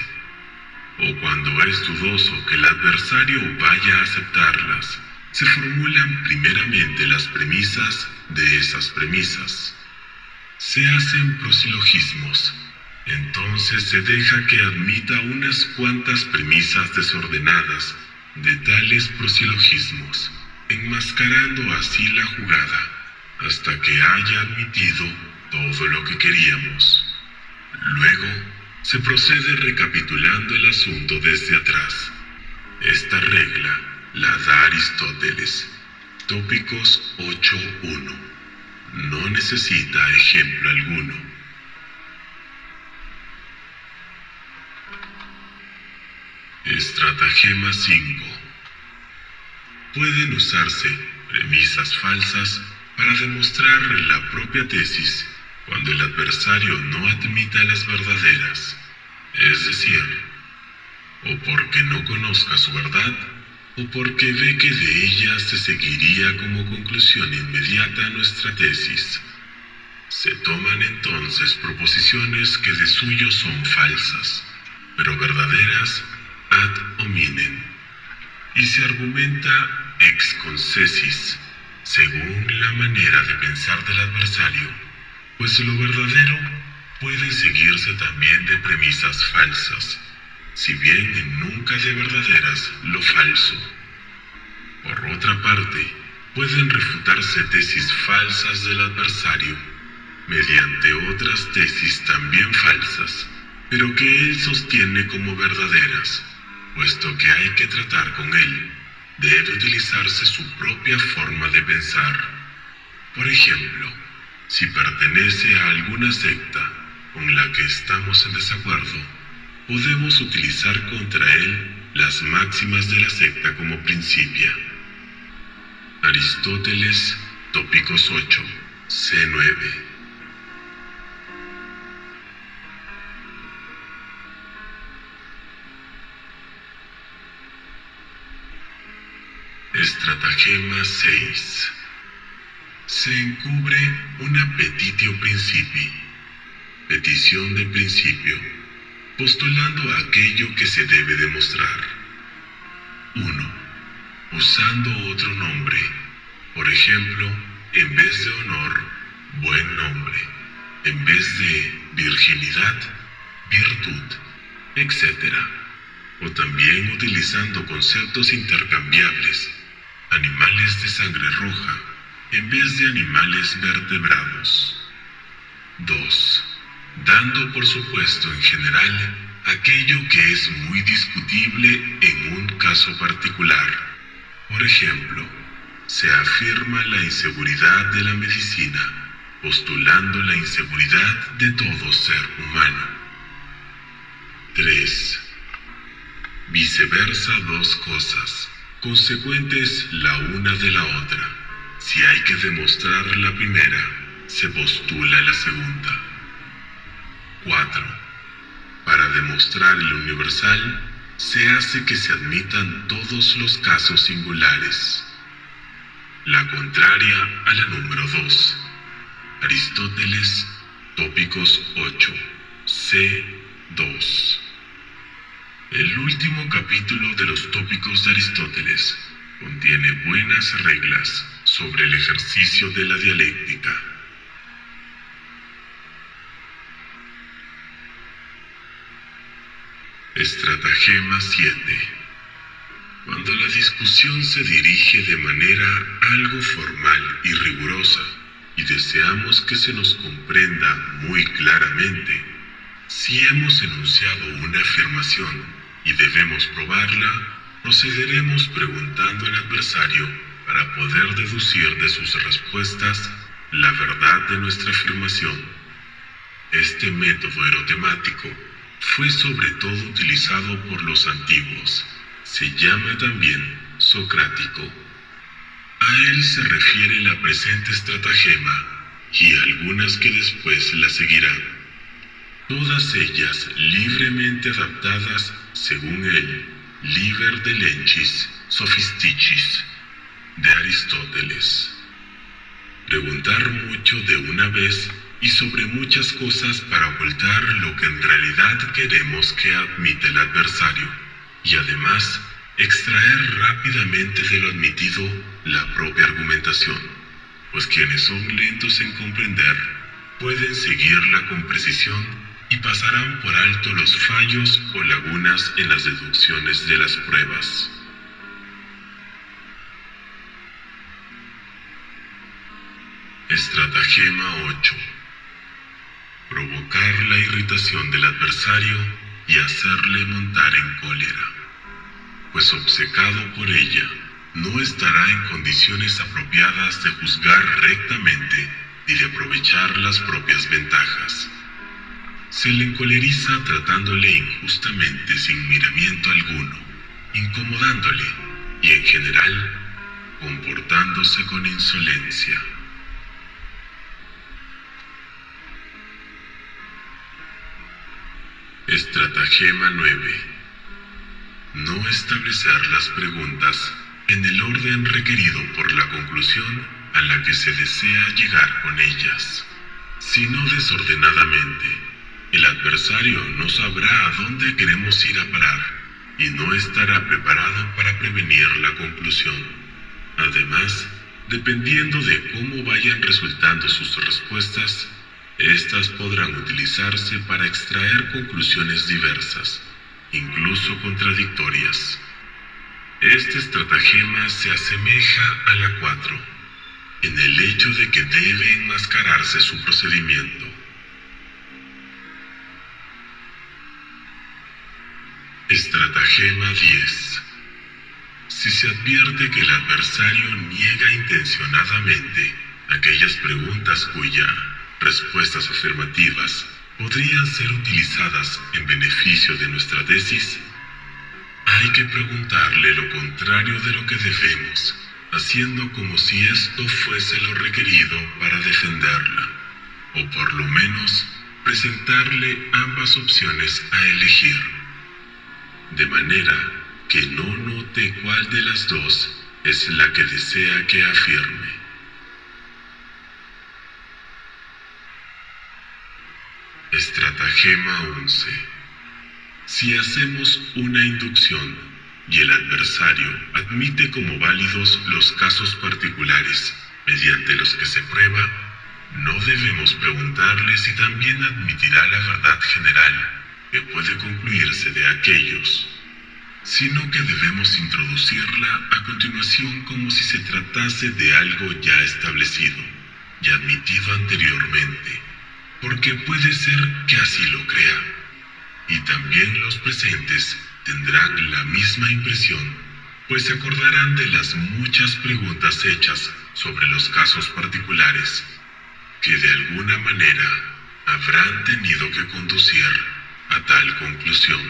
O cuando es dudoso que el adversario vaya a aceptarlas, se formulan primeramente las premisas de esas premisas. Se hacen prosilogismos. Entonces se deja que admita unas cuantas premisas desordenadas de tales prosilogismos, enmascarando así la jugada, hasta que haya admitido todo lo que queríamos. Luego, se procede recapitulando el asunto desde atrás. Esta regla la da Aristóteles, Tópicos 8.1. No necesita ejemplo alguno. Estratagema 5. Pueden usarse premisas falsas para demostrar la propia tesis cuando el adversario no admita las verdaderas, es decir, o porque no conozca su verdad, o porque ve que de ella se seguiría como conclusión inmediata nuestra tesis. Se toman entonces proposiciones que de suyo son falsas, pero verdaderas ad hominem, y se argumenta ex concessis, según la manera de pensar del adversario, pues lo verdadero puede seguirse también de premisas falsas, si bien nunca de verdaderas lo falso. Por otra parte, pueden refutarse tesis falsas del adversario, mediante otras tesis también falsas, pero que él sostiene como verdaderas, puesto que hay que tratar con él, debe utilizarse su propia forma de pensar. Por ejemplo, si pertenece a alguna secta con la que estamos en desacuerdo, podemos utilizar contra él las máximas de la secta como principia. Aristóteles, Tópicos 8, C9. Estratagema 6. Se encubre una petitio principii, petición de principio, postulando aquello que se debe demostrar. 1. Usando otro nombre, por ejemplo, en vez de honor, buen nombre, en vez de virginidad, virtud, etc. O también utilizando conceptos intercambiables, animales de sangre roja, en vez de animales vertebrados. 2. Dando por supuesto en general aquello que es muy discutible en un caso particular. Por ejemplo, se afirma la inseguridad de la medicina, postulando la inseguridad de todo ser humano. 3. Viceversa dos cosas, consecuentes la una de la otra. Si hay que demostrar la primera, se postula la segunda. 4. Para demostrar el universal, se hace que se admitan todos los casos singulares. La contraria a la número 2. Aristóteles, tópicos 8, C2. El último capítulo de los tópicos de Aristóteles contiene buenas reglas sobre el ejercicio de la dialéctica. Estratagema 7. Cuando la discusión se dirige de manera algo formal y rigurosa y deseamos que se nos comprenda muy claramente, si hemos enunciado una afirmación y debemos probarla, procederemos preguntando al adversario para poder deducir de sus respuestas la verdad de nuestra afirmación. Este método erotemático fue sobre todo utilizado por los antiguos. Se llama también socrático. A él se refiere la presente estratagema y algunas que después la seguirán, todas ellas libremente adaptadas según el Liber de Lenchis Sophisticis de Aristóteles. Preguntar mucho de una vez y sobre muchas cosas para ocultar lo que en realidad queremos que admite el adversario, y además extraer rápidamente de lo admitido la propia argumentación, pues quienes son lentos en comprender pueden seguirla con precisión y pasarán por alto los fallos o lagunas en las deducciones de las pruebas. Estratagema 8. Provocar la irritación del adversario y hacerle montar en cólera, pues obcecado por ella, no estará en condiciones apropiadas de juzgar rectamente y de aprovechar las propias ventajas. Se le encoleriza tratándole injustamente sin miramiento alguno, incomodándole y en general comportándose con insolencia. Estratagema 9. No establecer las preguntas en el orden requerido por la conclusión a la que se desea llegar con ellas, sino desordenadamente. El adversario no sabrá a dónde queremos ir a parar y no estará preparado para prevenir la conclusión. Además, dependiendo de cómo vayan resultando sus respuestas, estas podrán utilizarse para extraer conclusiones diversas, incluso contradictorias. Este estratagema se asemeja a la 4, en el hecho de que debe enmascararse su procedimiento. Estratagema 10. Si se advierte que el adversario niega intencionadamente aquellas preguntas cuya respuestas afirmativas podrían ser utilizadas en beneficio de nuestra tesis, hay que preguntarle lo contrario de lo que debemos, haciendo como si esto fuese lo requerido para defenderla, o por lo menos presentarle ambas opciones a elegir, de manera que no note cuál de las dos es la que desea que afirme. Estratagema 11. Si hacemos una inducción y el adversario admite como válidos los casos particulares mediante los que se prueba, no debemos preguntarle si también admitirá la verdad general que puede concluirse de aquellos, sino que debemos introducirla a continuación como si se tratase de algo ya establecido y admitido anteriormente, porque puede ser que así lo crea, y también los presentes tendrán la misma impresión, pues se acordarán de las muchas preguntas hechas sobre los casos particulares, que de alguna manera habrán tenido que conducir a tal conclusión.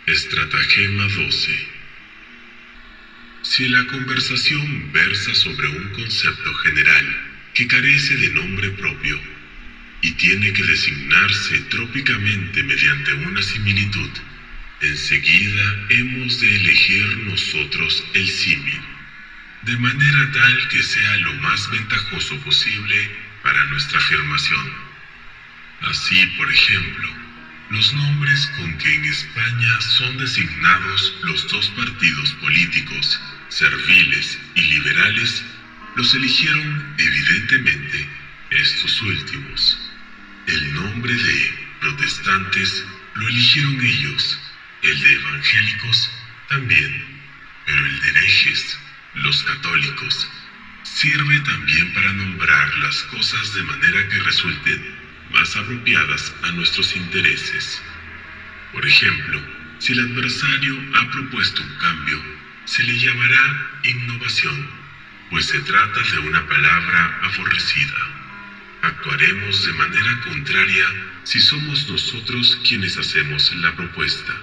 Estratagema 12. Si la conversación versa sobre un concepto general que carece de nombre propio, y tiene que designarse trópicamente mediante una similitud, enseguida hemos de elegir nosotros el símil, de manera tal que sea lo más ventajoso posible para nuestra afirmación. Así, por ejemplo, los nombres con que en España son designados los dos partidos políticos, serviles y liberales, los eligieron evidentemente estos últimos. El nombre de protestantes lo eligieron ellos, el de evangélicos también, pero el de herejes, los católicos, sirve también para nombrar las cosas de manera que resulten más apropiadas a nuestros intereses. Por ejemplo, si el adversario ha propuesto un cambio, se le llamará innovación, pues se trata de una palabra aborrecida. Actuaremos de manera contraria si somos nosotros quienes hacemos la propuesta.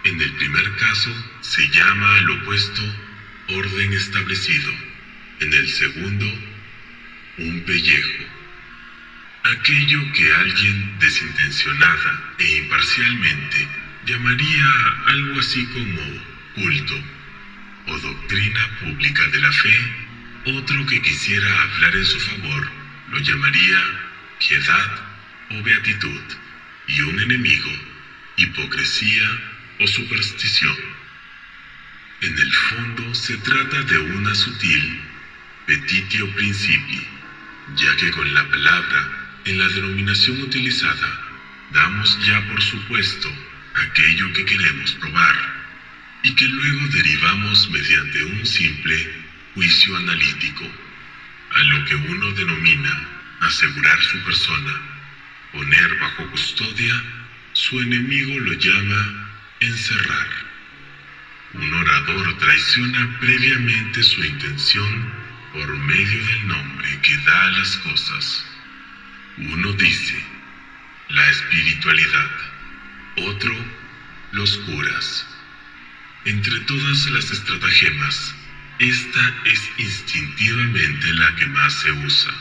En el primer caso, se llama al opuesto orden establecido. En el segundo, un pellejo. Aquello que alguien desintencionada e imparcialmente llamaría algo así como culto o doctrina pública de la fe, otro que quisiera hablar en su favor lo llamaría piedad o beatitud, y un enemigo, hipocresía o superstición. En el fondo se trata de una sutil petitio principii, ya que con la palabra, en la denominación utilizada, damos ya por supuesto aquello que queremos probar, y que luego derivamos mediante un simple juicio analítico, a lo que uno denomina asegurar su persona, poner bajo custodia, su enemigo lo llama encerrar. Un orador traiciona previamente su intención por medio del nombre que da a las cosas. Uno dice, la espiritualidad, otro, los curas. Entre todas las estratagemas, esta es instintivamente la que más se usa.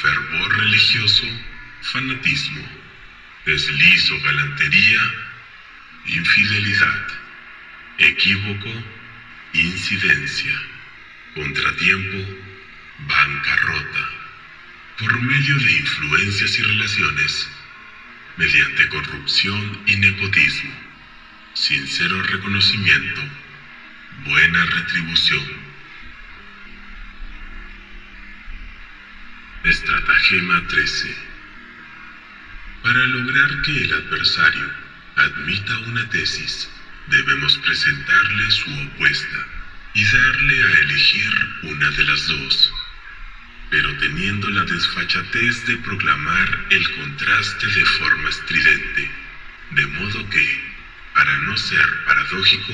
Fervor religioso, fanatismo, desliz o galantería, infidelidad, equívoco, incidencia, contratiempo, bancarrota, por medio de influencias y relaciones, mediante corrupción y nepotismo, sincero reconocimiento, buena retribución. Estratagema 13. Para lograr que el adversario admita una tesis, debemos presentarle su opuesta y darle a elegir una de las dos, pero teniendo la desfachatez de proclamar el contraste de forma estridente, de modo que, para no ser paradójico,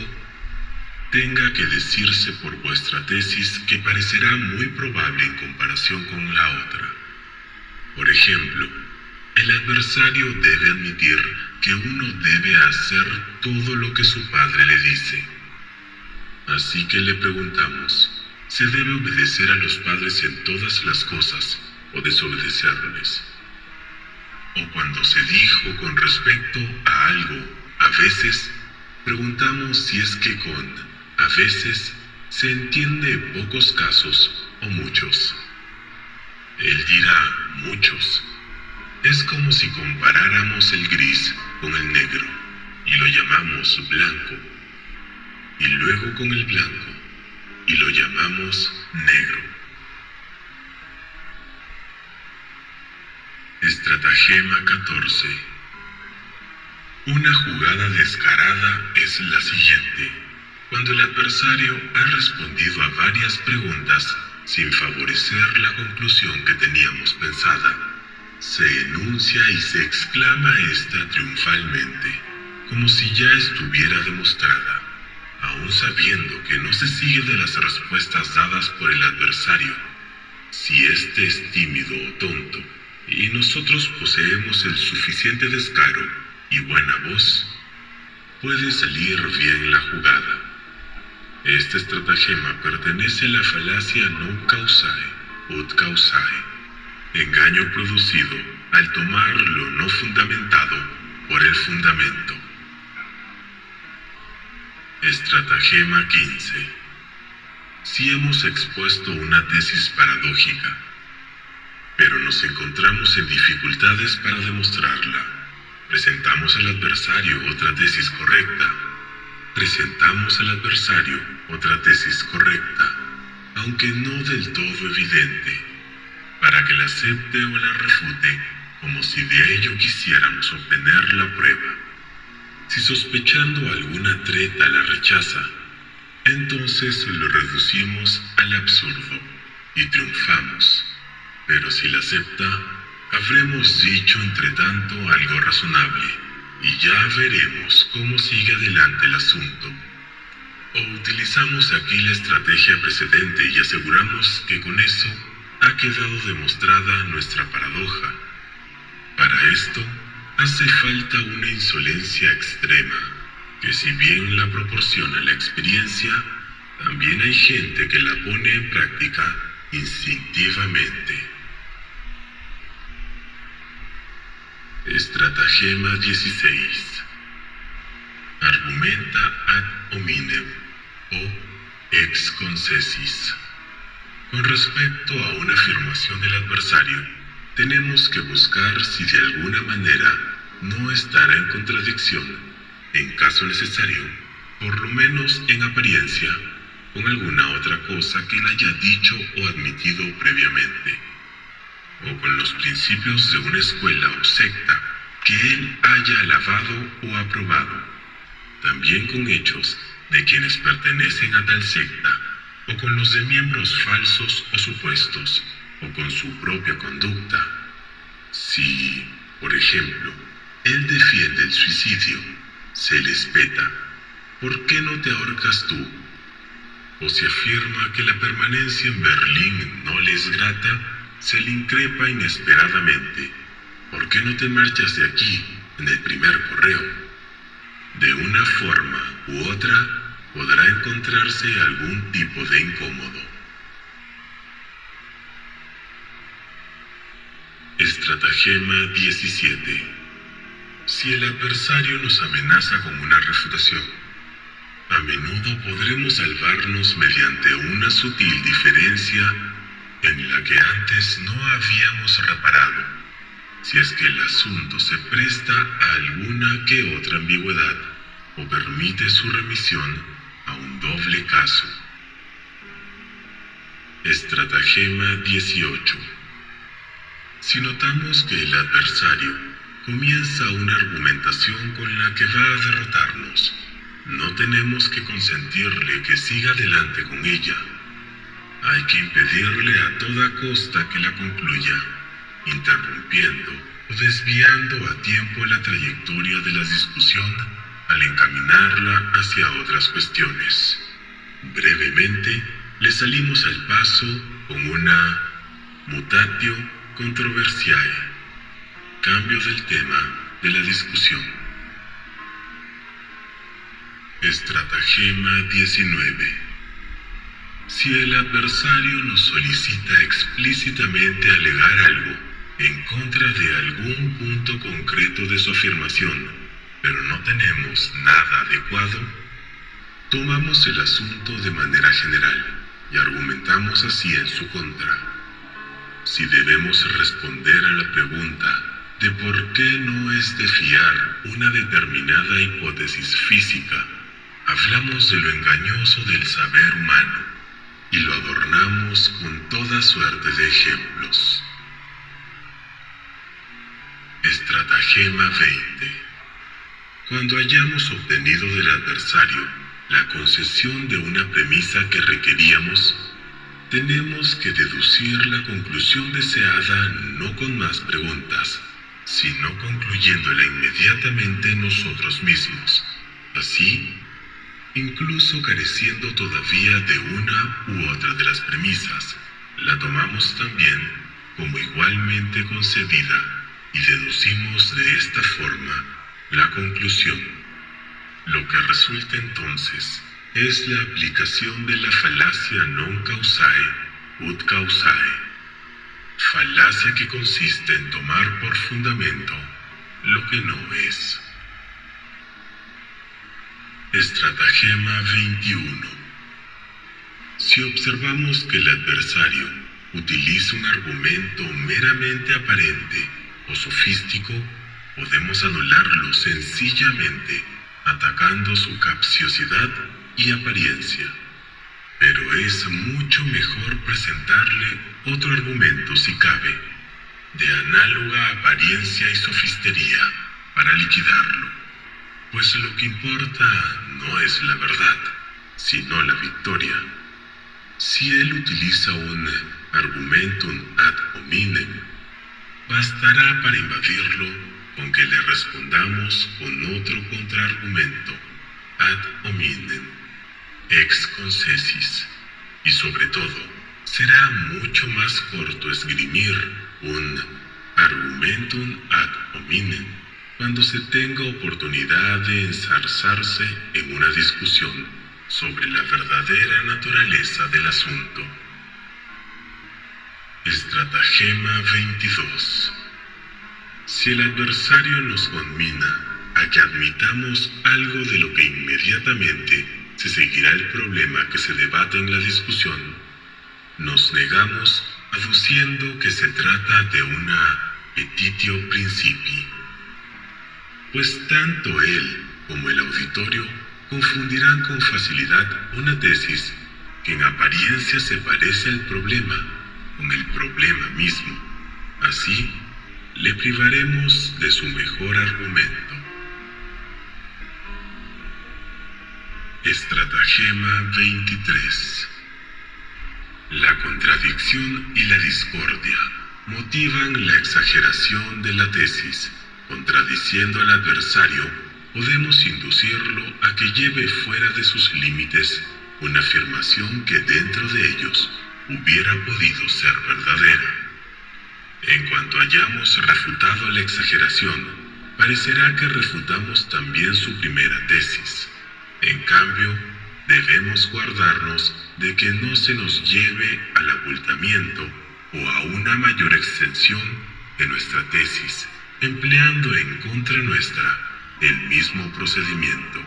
tenga que decirse por vuestra tesis que parecerá muy probable en comparación con la otra. Por ejemplo, el adversario debe admitir que uno debe hacer todo lo que su padre le dice. Así que le preguntamos, ¿se debe obedecer a los padres en todas las cosas o desobedecerles? O cuando se dijo con respecto a algo, a veces, preguntamos si es que con a veces se entiende pocos casos o muchos. Él dirá muchos. Es como si comparáramos el gris con el negro y lo llamamos blanco, y luego con el blanco y lo llamamos negro. Estratagema 14. Una jugada descarada es la siguiente. Cuando el adversario ha respondido a varias preguntas sin favorecer la conclusión que teníamos pensada, se enuncia y se exclama esta triunfalmente, como si ya estuviera demostrada, aun sabiendo que no se sigue de las respuestas dadas por el adversario. Si éste es tímido o tonto, y nosotros poseemos el suficiente descaro y buena voz, puede salir bien la jugada. Este estratagema pertenece a la falacia non causae, ut causae, Engaño producido al tomar lo no fundamentado por el fundamento. Estratagema 15. Si hemos expuesto una tesis paradójica, pero nos encontramos en dificultades para demostrarla, presentamos al adversario otra tesis correcta. Presentamos al adversario otra tesis correcta, aunque no del todo evidente, para que la acepte o la refute como si de ello quisiéramos obtener la prueba. Si sospechando alguna treta la rechaza, entonces lo reducimos al absurdo y triunfamos. Pero si la acepta, habremos dicho entre tanto algo razonable y ya veremos cómo sigue adelante el asunto. O utilizamos aquí la estrategia precedente y aseguramos que con eso ha quedado demostrada nuestra paradoja. Para esto, hace falta una insolencia extrema, que si bien la proporciona la experiencia, también hay gente que la pone en práctica instintivamente. Estratagema 16. Argumenta ad hominem o ex concessis. Con respecto a una afirmación del adversario, tenemos que buscar si de alguna manera no estará en contradicción, en caso necesario, por lo menos en apariencia, con alguna otra cosa que él haya dicho o admitido previamente, o con los principios de una escuela o secta que él haya alabado o aprobado, también con hechos de quienes pertenecen a tal secta, o con los de miembros falsos o supuestos, o con su propia conducta. Si, por ejemplo, él defiende el suicidio, se le espeta: ¿por qué no te ahorcas tú? O si afirma que la permanencia en Berlín no le es grata, se le increpa inesperadamente: ¿por qué no te marchas de aquí en el primer correo? De una forma u otra, podrá encontrarse algún tipo de incómodo. Estratagema 17. Si el adversario nos amenaza con una refutación, a menudo podremos salvarnos mediante una sutil diferencia en la que antes no habíamos reparado, si es que el asunto se presta a alguna que otra ambigüedad o permite su remisión a un doble caso. Estratagema 18. Si notamos que el adversario comienza una argumentación con la que va a derrotarnos, no tenemos que consentirle que siga adelante con ella. Hay que impedirle a toda costa que la concluya, interrumpiendo o desviando a tiempo la trayectoria de la discusión al encaminarla hacia otras cuestiones. Brevemente, le salimos al paso con una mutatio controversiae, cambio del tema de la discusión. Estratagema 19. Si el adversario nos solicita explícitamente alegar algo en contra de algún punto concreto de su afirmación, pero no tenemos nada adecuado, tomamos el asunto de manera general y argumentamos así en su contra. Si debemos responder a la pregunta de por qué no es de fiar una determinada hipótesis física, hablamos de lo engañoso del saber humano y lo adornamos con toda suerte de ejemplos. Estratagema 20. Cuando hayamos obtenido del adversario la concesión de una premisa que requeríamos, tenemos que deducir la conclusión deseada no con más preguntas, sino concluyéndola inmediatamente nosotros mismos. Así, incluso careciendo todavía de una u otra de las premisas, la tomamos también como igualmente concebida y deducimos de esta forma la conclusión. Lo que resulta entonces es la aplicación de la falacia non causae ut causae. Falacia que consiste en tomar por fundamento lo que no es. Estratagema 21. Si observamos que el adversario utiliza un argumento meramente aparente o sofístico, podemos anularlo sencillamente atacando su capciosidad y apariencia. Pero es mucho mejor presentarle otro argumento si cabe, de análoga apariencia y sofistería, para liquidarlo. Pues lo que importa no es la verdad, sino la victoria. Si él utiliza un argumentum ad hominem, bastará para invadirlo con que le respondamos con otro contraargumento ad hominem, ex concessis, y sobre todo, será mucho más corto esgrimir un argumentum ad hominem cuando se tenga oportunidad de enzarzarse en una discusión sobre la verdadera naturaleza del asunto. Estratagema 22. Si el adversario nos conmina a que admitamos algo de lo que inmediatamente se seguirá el problema que se debate en la discusión, nos negamos aduciendo que se trata de una petitio principii, pues tanto él como el auditorio confundirán con facilidad una tesis que en apariencia se parece al problema con el problema mismo. Así, le privaremos de su mejor argumento. Estratagema 23. La contradicción y la discordia motivan la exageración de la tesis. Contradiciendo al adversario, podemos inducirlo a que lleve fuera de sus límites una afirmación que dentro de ellos hubiera podido ser verdadera. En cuanto hayamos refutado la exageración, parecerá que refutamos también su primera tesis. En cambio, debemos guardarnos de que no se nos lleve al abultamiento o a una mayor extensión de nuestra tesis, empleando en contra nuestra el mismo procedimiento.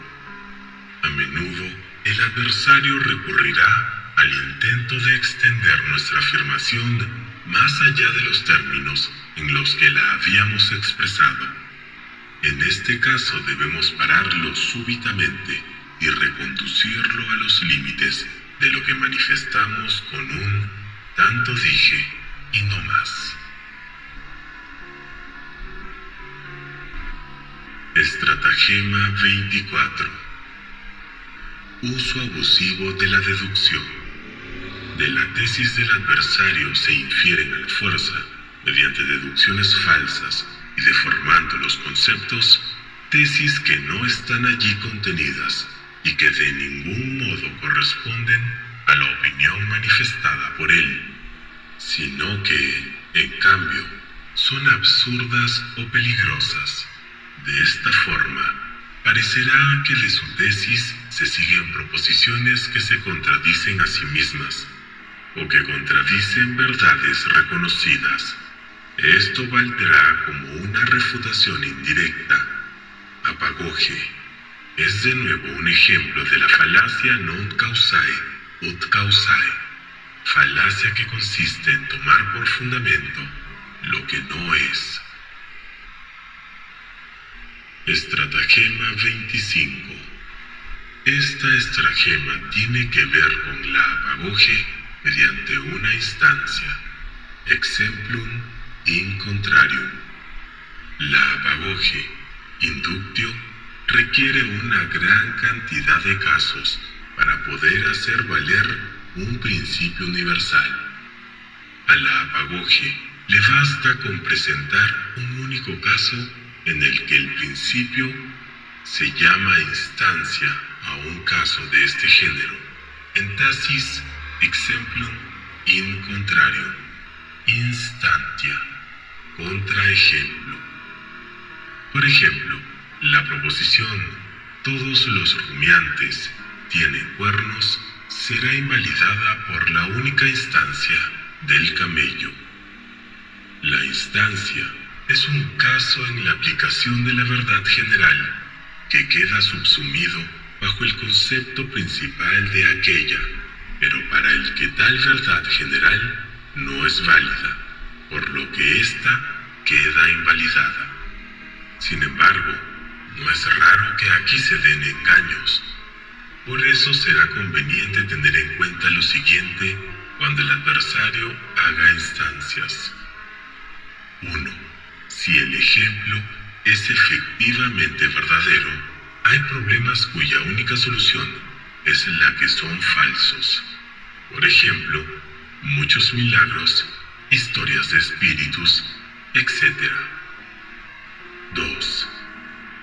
A menudo, el adversario recurrirá al intento de extender nuestra afirmación más allá de los términos en los que la habíamos expresado. En este caso debemos pararlo súbitamente y reconducirlo a los límites de lo que manifestamos con un tanto dije y no más. Estratagema 24. Uso abusivo de la deducción. De la tesis del adversario se infieren a la fuerza, mediante deducciones falsas y deformando los conceptos, tesis que no están allí contenidas y que de ningún modo corresponden a la opinión manifestada por él, sino que, en cambio, son absurdas o peligrosas. De esta forma, parecerá que de su tesis se siguen proposiciones que se contradicen a sí mismas, o que contradicen verdades reconocidas. Esto valdrá como una refutación indirecta. Apagoge es de nuevo un ejemplo de la falacia non causae ut causae, falacia que consiste en tomar por fundamento lo que no es. Estratagema 25. Esta estratagema tiene que ver con la apagoge mediante una instancia, exemplum in contrarium. La apagoge, inductio, requiere una gran cantidad de casos para poder hacer valer un principio universal. A la apagoge le basta con presentar un único caso en el que el principio se llama instancia a un caso de este género, entasis exemplum in contrarium, instantia, contraejemplo. Por ejemplo, la proposición todos los rumiantes tienen cuernos será invalidada por la única instancia del camello. La instancia es un caso en la aplicación de la verdad general que queda subsumido bajo el concepto principal de aquella, pero para el que tal verdad general no es válida, por lo que ésta queda invalidada. Sin embargo, no es raro que aquí se den engaños. Por eso será conveniente tener en cuenta lo siguiente cuando el adversario haga instancias. 1. Si el ejemplo es efectivamente verdadero, hay problemas cuya única solución es la que son falsos. Por ejemplo, muchos milagros, historias de espíritus, etc. 2.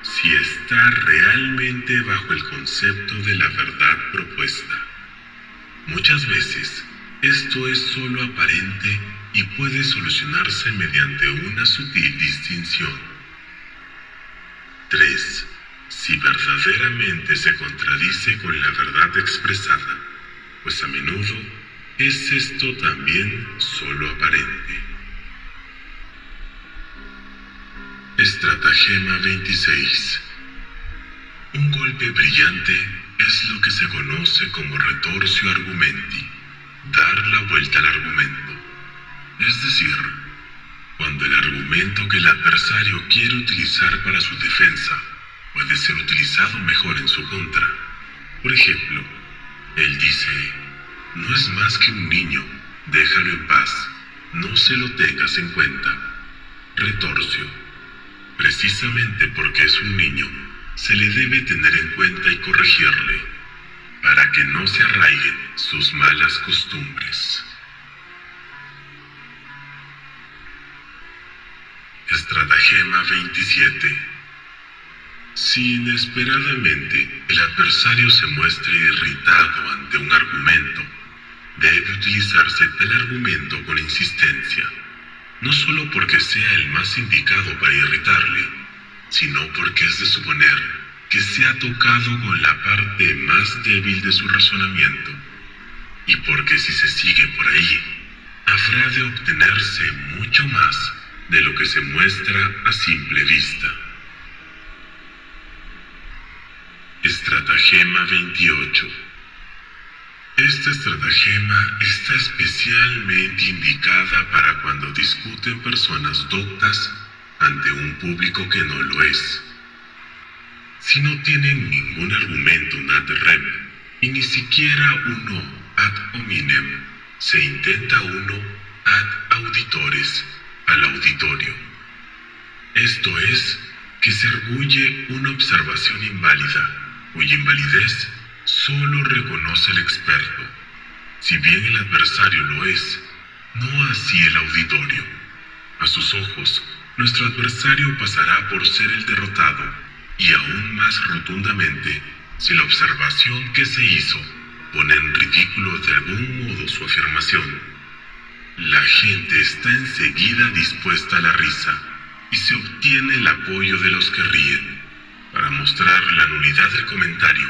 Si está realmente bajo el concepto de la verdad propuesta. Muchas veces, esto es solo aparente y puede solucionarse mediante una sutil distinción. 3. Si verdaderamente se contradice con la verdad expresada, pues a menudo es esto también solo aparente. Estratagema 26. Un golpe brillante es lo que se conoce como retortio argumenti, dar la vuelta al argumento. Es decir, cuando el argumento que el adversario quiere utilizar para su defensa puede ser utilizado mejor en su contra. Por ejemplo, él dice: no es más que un niño, déjalo en paz, no se lo tengas en cuenta. Retorcio: precisamente porque es un niño, se le debe tener en cuenta y corregirle, para que no se arraiguen sus malas costumbres. Estratagema 27. Si inesperadamente el adversario se muestre irritado ante un argumento, debe utilizarse tal argumento con insistencia, no solo porque sea el más indicado para irritarle, sino porque es de suponer que se ha tocado con la parte más débil de su razonamiento, y porque si se sigue por ahí, habrá de obtenerse mucho más de lo que se muestra a simple vista. Estratagema 28. Esta estratagema está especialmente indicada para cuando discuten personas doctas ante un público que no lo es. Si no tienen ningún argumento ad rem y ni siquiera uno ad hominem, se intenta uno ad auditores, al auditorio. Esto es, que se arguye una observación inválida, cuya invalidez solo reconoce el experto, si bien el adversario lo es, no así el auditorio. A sus ojos, nuestro adversario pasará por ser el derrotado, y aún más rotundamente, si la observación que se hizo pone en ridículo de algún modo su afirmación. La gente está enseguida dispuesta a la risa, y se obtiene el apoyo de los que ríen. Para mostrar la nulidad del comentario,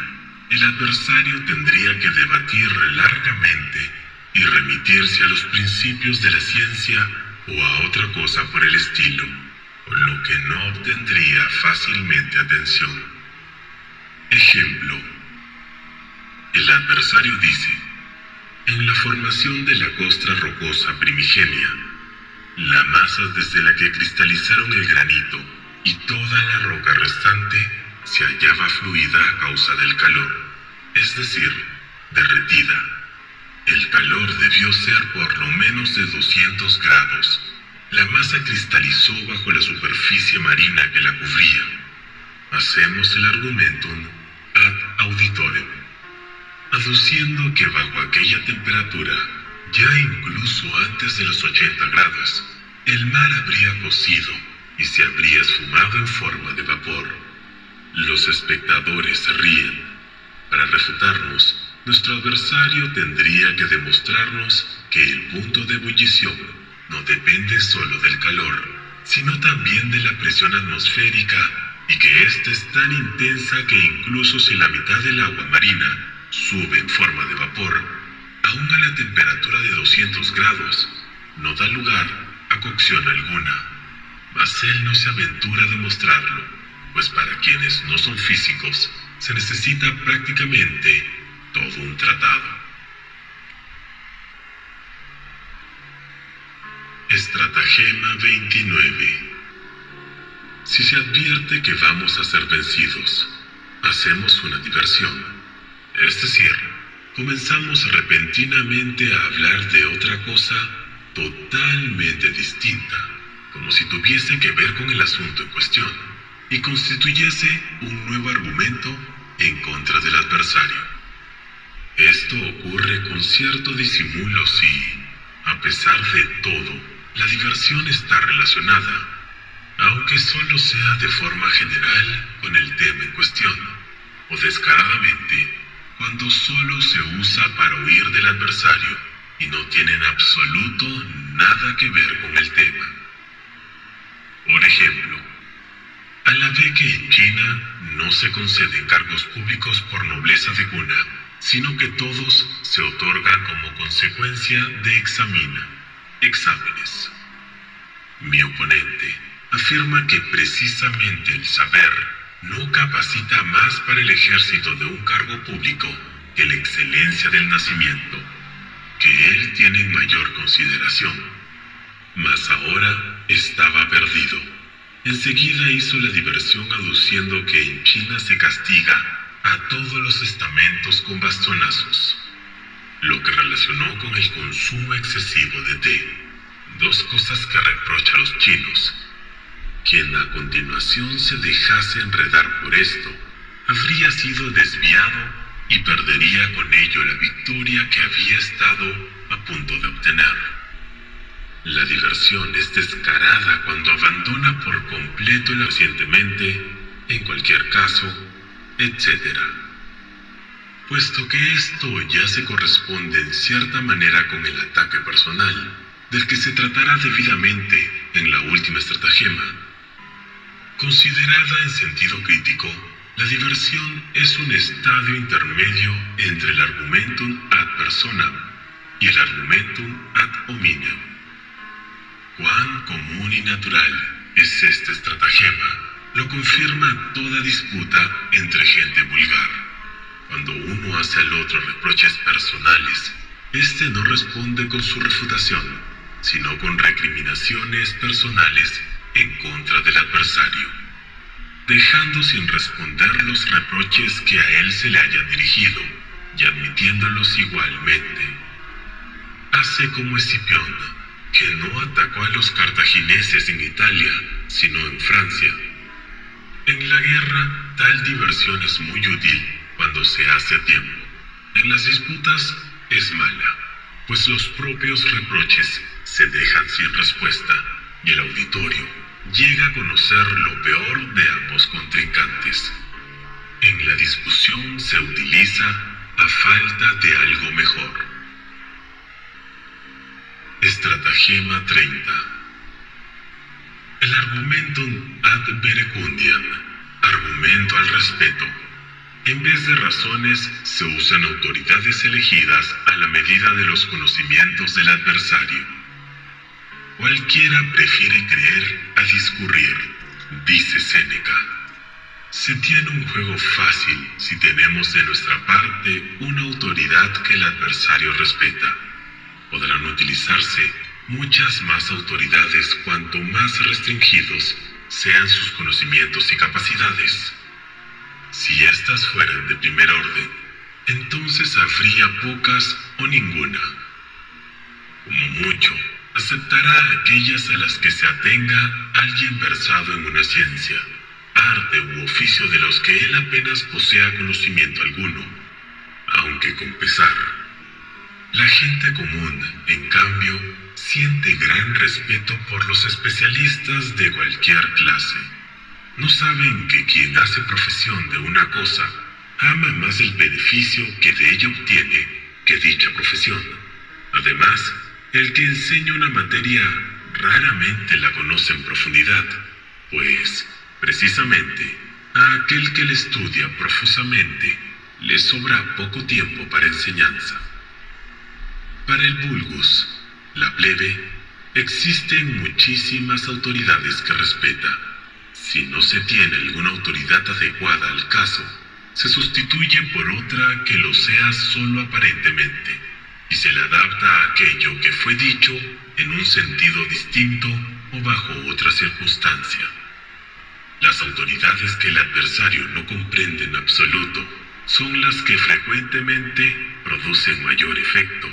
el adversario tendría que debatir largamente y remitirse a los principios de la ciencia o a otra cosa por el estilo, con lo que no obtendría fácilmente atención. Ejemplo: el adversario dice: en la formación de la costra rocosa primigenia, la masa desde la que cristalizaron el granito y toda la roca restante se hallaba fluida a causa del calor, es decir, derretida. El calor debió ser por lo menos de 200 grados. La masa cristalizó bajo la superficie marina que la cubría. Hacemos el argumentum ad auditorem, aduciendo que bajo aquella temperatura, ya incluso antes de los 80 grados, el mar habría cocido y se habría esfumado en forma de vapor. Los espectadores ríen. Para refutarnos, nuestro adversario tendría que demostrarnos que el punto de ebullición no depende solo del calor, sino también de la presión atmosférica, y que ésta es tan intensa que incluso si la mitad del agua marina sube en forma de vapor, aún a la temperatura de 200 grados, no da lugar a cocción alguna, mas él no se aventura a demostrarlo, pues para quienes no son físicos se necesita prácticamente todo un tratado. Estratagema 29. Si se advierte que vamos a ser vencidos, hacemos una diversión. Es decir, comenzamos repentinamente a hablar de otra cosa totalmente distinta, como si tuviese que ver con el asunto en cuestión, y constituyese un nuevo argumento en contra del adversario. Esto ocurre con cierto disimulo si, a pesar de todo, la diversión está relacionada, aunque solo sea de forma general con el tema en cuestión, o descaradamente, cuando solo se usa para huir del adversario y no tiene en absoluto nada que ver con el tema. Por ejemplo, a la vez que en China no se conceden cargos públicos por nobleza de cuna, sino que todos se otorgan como consecuencia de exámenes. Mi oponente afirma que precisamente el saber no capacita más para el ejército de un cargo público que la excelencia del nacimiento, que él tiene en mayor consideración. Mas ahora estaba perdido. Enseguida hizo la diversión aduciendo que en China se castiga a todos los estamentos con bastonazos, lo que relacionó con el consumo excesivo de té, dos cosas que reprocha a los chinos. Quien a continuación se dejase enredar por esto, habría sido desviado y perdería con ello la victoria que había estado a punto de obtener. La diversión es descarada cuando abandona por completo el recientemente, en cualquier caso, etc. Puesto que esto ya se corresponde en cierta manera con el ataque personal, del que se tratará debidamente en la última estratagema. Considerada en sentido crítico, la diversión es un estadio intermedio entre el argumentum ad personam y el argumentum ad hominem. Cuán común y natural es este estratagema, lo confirma toda disputa entre gente vulgar. Cuando uno hace al otro reproches personales, este no responde con su refutación, sino con recriminaciones personales en contra del adversario, dejando sin responder los reproches que a él se le hayan dirigido y admitiéndolos igualmente. Hace como Escipión, que no atacó a los cartagineses en Italia, sino en Francia. En la guerra, tal diversión es muy útil cuando se hace a tiempo. En las disputas es mala, pues los propios reproches se dejan sin respuesta y el auditorio llega a conocer lo peor de ambos contrincantes. En la discusión se utiliza a falta de algo mejor. Estratagema 30. El argumentum ad verecundiam, argumento al respeto. En vez de razones, se usan autoridades elegidas a la medida de los conocimientos del adversario. Cualquiera prefiere creer a discurrir, dice Séneca. Se tiene un juego fácil si tenemos de nuestra parte una autoridad que el adversario respeta. Podrán utilizarse muchas más autoridades cuanto más restringidos sean sus conocimientos y capacidades. Si éstas fueran de primer orden, entonces habría pocas o ninguna. Como mucho, aceptará aquellas a las que se atenga alguien versado en una ciencia, arte u oficio de los que él apenas posea conocimiento alguno, aunque con pesar. La gente común, en cambio, siente gran respeto por los especialistas de cualquier clase. No saben que quien hace profesión de una cosa ama más el beneficio que de ella obtiene que dicha profesión. Además, el que enseña una materia raramente la conoce en profundidad, pues, precisamente, a aquel que le estudia profusamente le sobra poco tiempo para enseñanza. Para el vulgus, la plebe, Existen muchísimas autoridades que respeta. Si no se tiene alguna autoridad adecuada al caso, se sustituye por otra que lo sea solo aparentemente, y se le adapta a aquello que fue dicho en un sentido distinto o bajo otra circunstancia. Las autoridades que el adversario no comprende en absoluto son las que frecuentemente producen mayor efecto.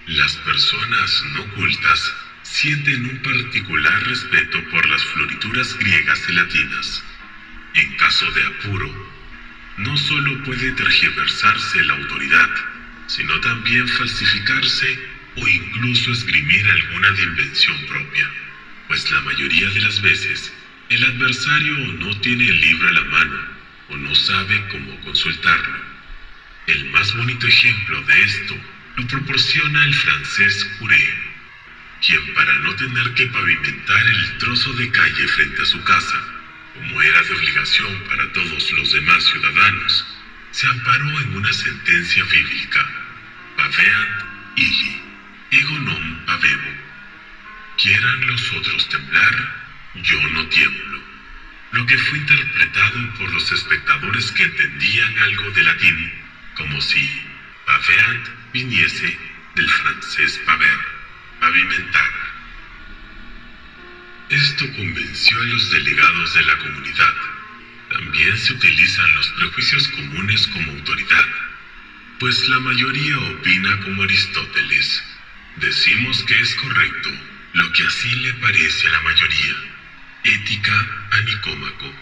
Las personas no cultas sienten un particular respeto por las florituras griegas y latinas. En caso de apuro, no solo puede tergiversarse la autoridad, sino también falsificarse o incluso esgrimir alguna de invención propia, pues la mayoría de las veces el adversario no tiene el libro a la mano o no sabe cómo consultarlo. El más bonito ejemplo de esto lo proporciona el francés Curé, quien para no tener que pavimentar el trozo de calle frente a su casa, como era de obligación para todos los demás ciudadanos, se amparó en una sentencia bíblica: Paveant igi, ego non pavevo. Quieran los otros temblar, yo no tiemblo. Lo que fue interpretado por los espectadores que entendían algo de latín, como si paveant viniese del francés paver, pavimentar. Esto convenció a los delegados de la comunidad. También se utilizan los prejuicios comunes como autoridad, pues la mayoría opina como Aristóteles. Decimos que es correcto lo que así le parece a la mayoría. Ética a Nicómaco.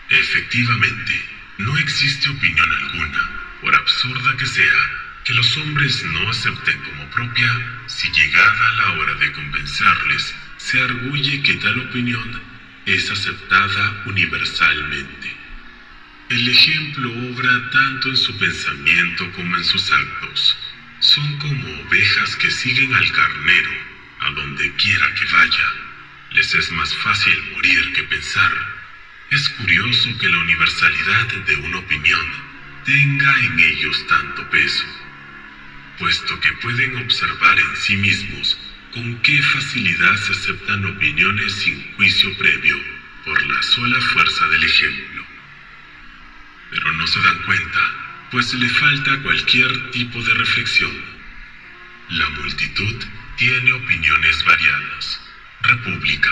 Efectivamente, no existe opinión alguna, por absurda que sea, que los hombres no acepten como propia, si llegada la hora de convencerles, se arguye que tal opinión es aceptada universalmente. El ejemplo obra tanto en su pensamiento como en sus actos. Son como ovejas que siguen al carnero a donde quiera que vaya. Les es más fácil morir que pensar. Es curioso que la universalidad de una opinión tenga en ellos tanto peso, puesto que pueden observar en sí mismos con qué facilidad se aceptan opiniones sin juicio previo por la sola fuerza del ejemplo. Pero no se dan cuenta, pues le falta cualquier tipo de reflexión. La multitud tiene opiniones variadas. República.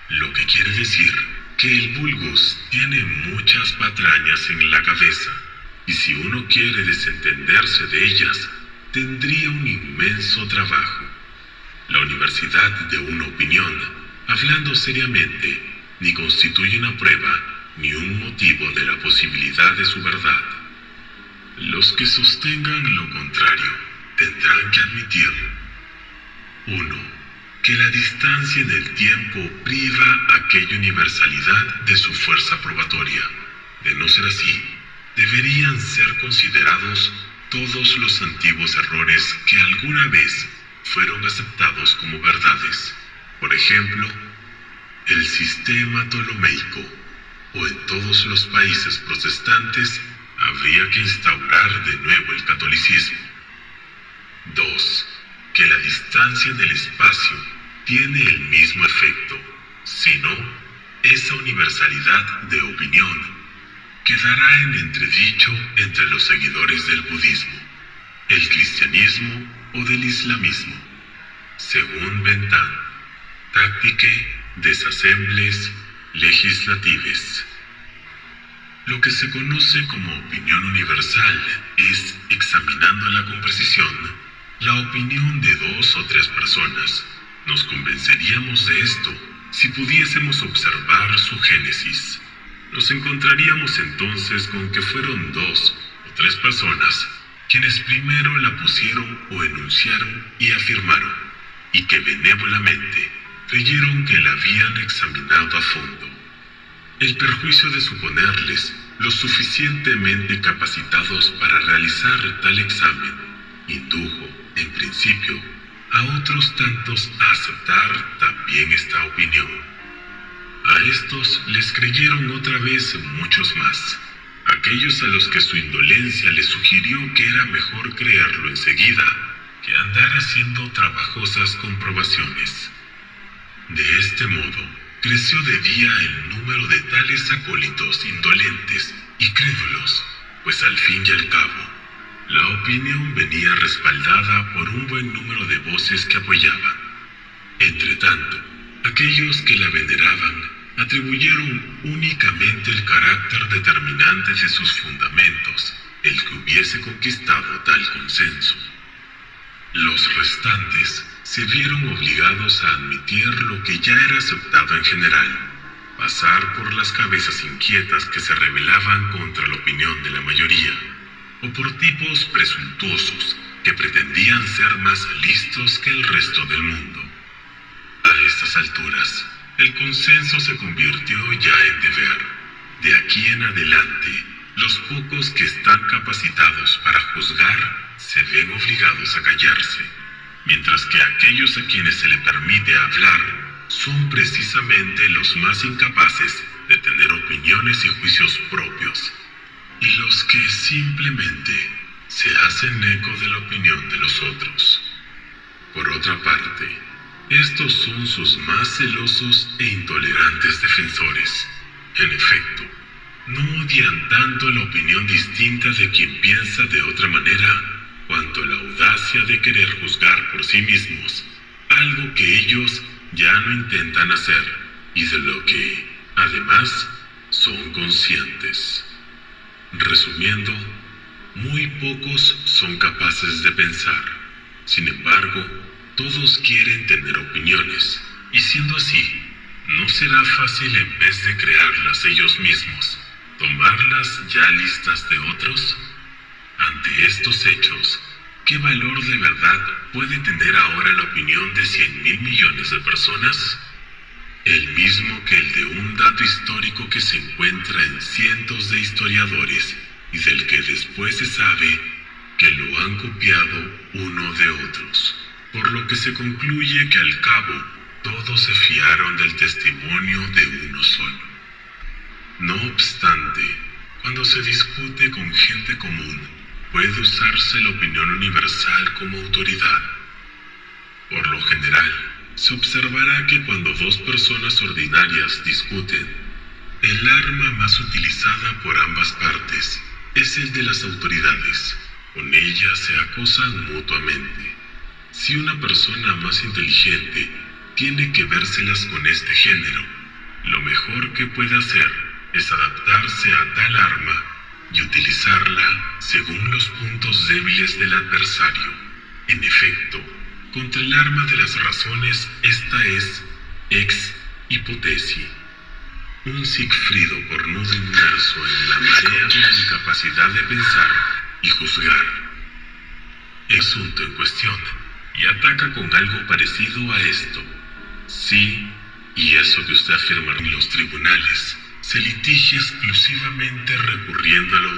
Lo que quiere decir que el vulgus tiene muchas patrañas en la cabeza, y si uno quiere desentenderse de ellas, tendría un inmenso trabajo. La universidad de una opinión, hablando seriamente, ni constituye una prueba ni un motivo de la posibilidad de su verdad. Los que sostengan lo contrario tendrán que admitir: 1. Que la distancia en el tiempo priva aquella universalidad de su fuerza probatoria. De no ser así, deberían ser considerados todos los antiguos errores que alguna vez fueron aceptados como verdades. Por ejemplo, el sistema ptolomeico, o en todos los países protestantes habría que instaurar de nuevo el catolicismo. 2. Que la distancia en el espacio tiene el mismo efecto, si no, esa universalidad de opinión quedará en entredicho entre los seguidores del budismo, el cristianismo o del islamismo, según Bentham, Tactique des Assemblées Legislatives. Lo que se conoce como opinión universal es, examinándola con precisión, la opinión de 2 o 3 personas. Nos convenceríamos de esto si pudiésemos observar su génesis. Nos encontraríamos entonces con que fueron 2 o 3 personas quienes primero la pusieron o enunciaron y afirmaron, y que benévolamente creyeron que la habían examinado a fondo. El perjuicio de suponerles lo suficientemente capacitados para realizar tal examen indujo, en principio, a otros tantos a aceptar también esta opinión. A estos les creyeron otra vez muchos más, aquellos a los que su indolencia les sugirió que era mejor creerlo enseguida que andar haciendo trabajosas comprobaciones. De este modo, creció de día el número de tales acólitos indolentes y crédulos, pues al fin y al cabo, la opinión venía respaldada por un buen número de voces que apoyaban. Entretanto, aquellos que la veneraban atribuyeron únicamente el carácter determinante de sus fundamentos, el que hubiese conquistado tal consenso. Los restantes se vieron obligados a admitir lo que ya era aceptado en general, pasar por las cabezas inquietas que se rebelaban contra la opinión de la mayoría, o por tipos presuntuosos que pretendían ser más listos que el resto del mundo. A estas alturas, el consenso se convirtió ya en deber. De aquí en adelante, los pocos que están capacitados para juzgar se ven obligados a callarse, mientras que aquellos a quienes se le permite hablar son precisamente los más incapaces de tener opiniones y juicios propios, y los que simplemente se hacen eco de la opinión de los otros. Por otra parte, estos son sus más celosos e intolerantes defensores. En efecto, no odian tanto la opinión distinta de quien piensa de otra manera, cuanto la audacia de querer juzgar por sí mismos, algo que ellos ya no intentan hacer, y de lo que, además, son conscientes. Resumiendo, muy pocos son capaces de pensar. Sin embargo, todos quieren tener opiniones, y siendo así, ¿no será fácil en vez de crearlas ellos mismos, tomarlas ya listas de otros? Ante estos hechos, ¿qué valor de verdad puede tener ahora la opinión de 100.000 millones de personas? El mismo que el de un dato histórico que se encuentra en cientos de historiadores y del que después se sabe que lo han copiado uno de otros, por lo que se concluye que al cabo todos se fiaron del testimonio de uno solo. No obstante, cuando se discute con gente común, puede usarse la opinión universal como autoridad. Por lo general, se observará que cuando dos personas ordinarias discuten, el arma más utilizada por ambas partes es el de las autoridades. Con ellas se acosan mutuamente. Si una persona más inteligente tiene que vérselas con este género, lo mejor que puede hacer es adaptarse a tal arma y utilizarla según los puntos débiles del adversario. En efecto, contra el arma de las razones, esta es ex hipótesis, un Sigfrido cornudo inmerso en la marea de la incapacidad de pensar y juzgar. El asunto en cuestión, y ataca con algo parecido a esto. Sí, y eso que usted afirma en los tribunales, se litigia exclusivamente recurriendo a la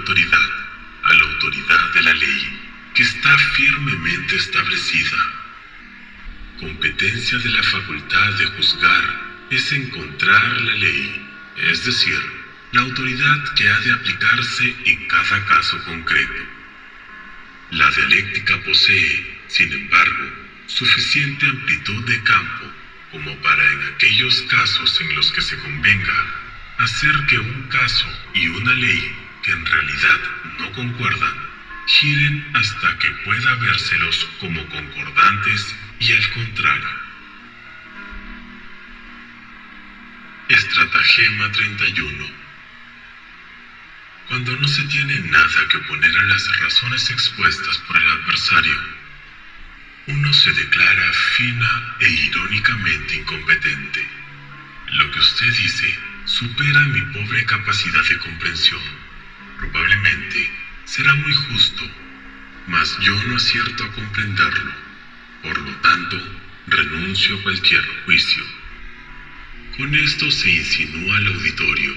autoridad de la ley, que está firmemente establecida. Competencia de la facultad de juzgar es encontrar la ley, es decir, la autoridad que ha de aplicarse en cada caso concreto. La dialéctica posee, sin embargo, suficiente amplitud de campo como para en aquellos casos en los que se convenga hacer que un caso y una ley que en realidad no concuerdan giren hasta que pueda vérselos como concordantes y al contrario. Estratagema 31. Cuando no se tiene nada que oponer a las razones expuestas por el adversario, uno se declara fina e irónicamente incompetente. Lo que usted dice supera mi pobre capacidad de comprensión. Probablemente será muy justo, mas yo no acierto a comprenderlo. Por lo tanto, renuncio a cualquier juicio. Con esto se insinúa al auditorio,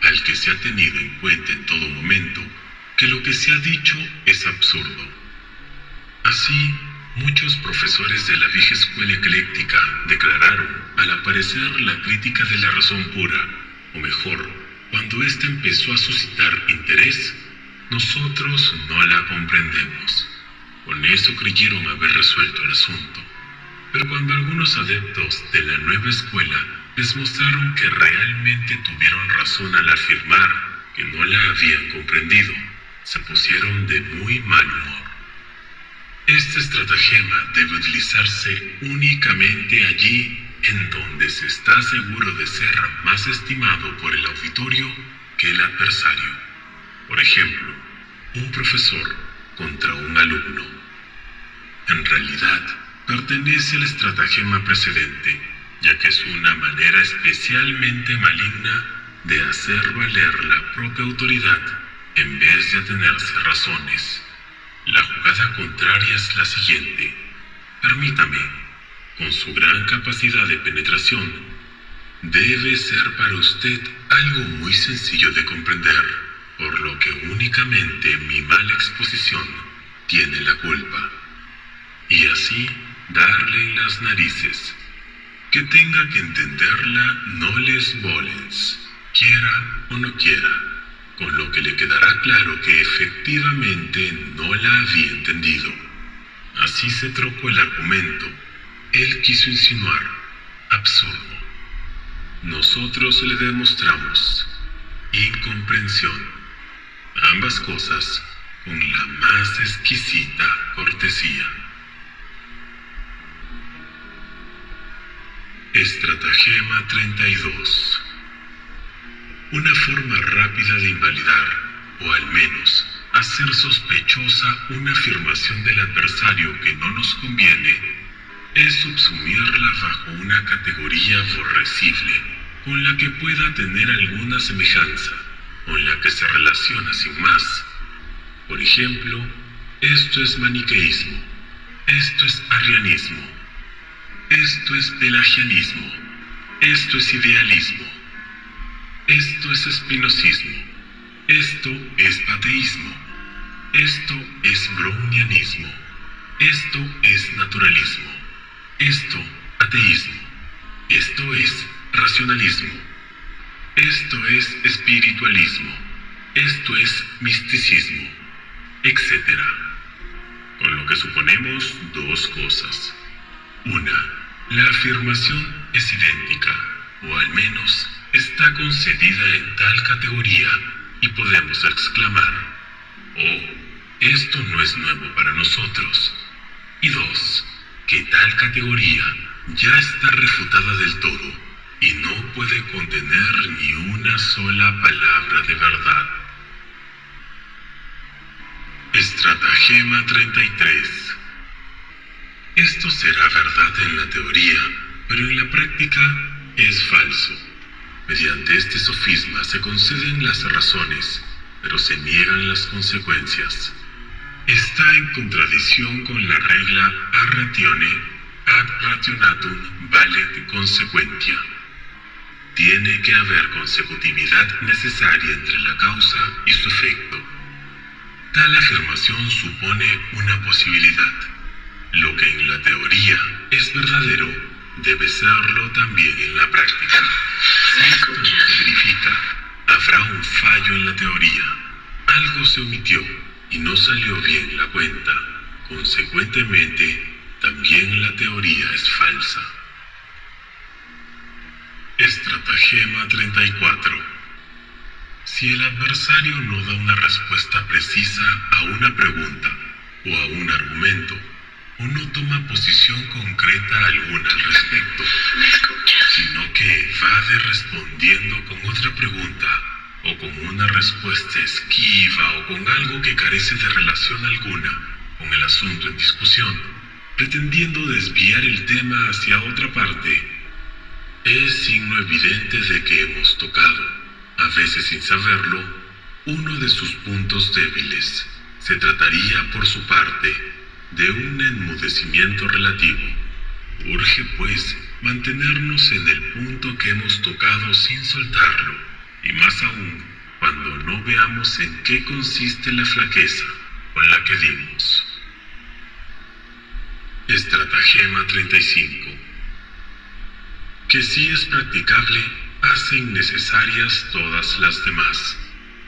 al que se ha tenido en cuenta en todo momento, que lo que se ha dicho es absurdo. Así, muchos profesores de la vieja escuela ecléctica declararon, al aparecer la crítica de la razón pura, o mejor, cuando ésta empezó a suscitar interés, nosotros no la comprendemos. Con eso creyeron haber resuelto el asunto. Pero cuando algunos adeptos de la nueva escuela les mostraron que realmente tuvieron razón al afirmar que no la habían comprendido, se pusieron de muy mal humor. Este estratagema debe utilizarse únicamente allí en donde se está seguro de ser más estimado por el auditorio que el adversario. Por ejemplo, un profesor contra un alumno. En realidad, pertenece al estratagema precedente, ya que es una manera especialmente maligna de hacer valer la propia autoridad en vez de atenerse razones. La jugada contraria es la siguiente. Permítame, con su gran capacidad de penetración, debe ser para usted algo muy sencillo de comprender, por lo que únicamente mi mala exposición tiene la culpa. Y así darle en las narices. Que tenga que entenderla no les volens, quiera o no quiera, con lo que le quedará claro que efectivamente no la había entendido. Así se trocó el argumento. Él quiso insinuar, absurdo. Nosotros le demostramos incomprensión. Ambas cosas con la más exquisita cortesía. Estratagema 32. Una forma rápida de invalidar, o al menos hacer sospechosa una afirmación del adversario que no nos conviene, es subsumirla bajo una categoría aborrecible, con la que pueda tener alguna semejanza, con la que se relaciona sin más. Por ejemplo, esto es maniqueísmo, esto es arrianismo, esto es pelagianismo, esto es idealismo, esto es espinosismo, esto es pateísmo, esto es brownianismo, esto es naturalismo, esto ateísmo, esto es racionalismo, esto es espiritualismo, esto es misticismo, etc. Con lo que suponemos dos cosas. Una, la afirmación es idéntica, o al menos está concedida en tal categoría, y podemos exclamar, oh, esto no es nuevo para nosotros. Y dos, que tal categoría ya está refutada del todo, y no puede contener ni una sola palabra de verdad. Estratagema 33. Esto será verdad en la teoría, pero en la práctica es falso. Mediante este sofisma se conceden las razones, pero se niegan las consecuencias. Está en contradicción con la regla a ratione ad rationatum valet consequentia. Tiene que haber consecutividad necesaria entre la causa y su efecto. Tal afirmación supone una posibilidad. Lo que en la teoría es verdadero, debe serlo también en la práctica. Si esto no se verifica, habrá un fallo en la teoría. Algo se omitió y no salió bien la cuenta. Consecuentemente, también la teoría es falsa. Estratagema 34. Si el adversario no da una respuesta precisa a una pregunta o a un argumento, o no toma posición concreta alguna al respecto, sino que evade respondiendo con otra pregunta, o con una respuesta esquiva, o con algo que carece de relación alguna con el asunto en discusión, pretendiendo desviar el tema hacia otra parte, es signo evidente de que hemos tocado, a veces sin saberlo, uno de sus puntos débiles. Se trataría, por su parte, de un enmudecimiento relativo. Urge, pues, mantenernos en el punto que hemos tocado sin soltarlo, y más aún cuando no veamos en qué consiste la flaqueza con la que dimos. Estratagema 35. Que si es practicable, hace innecesarias todas las demás.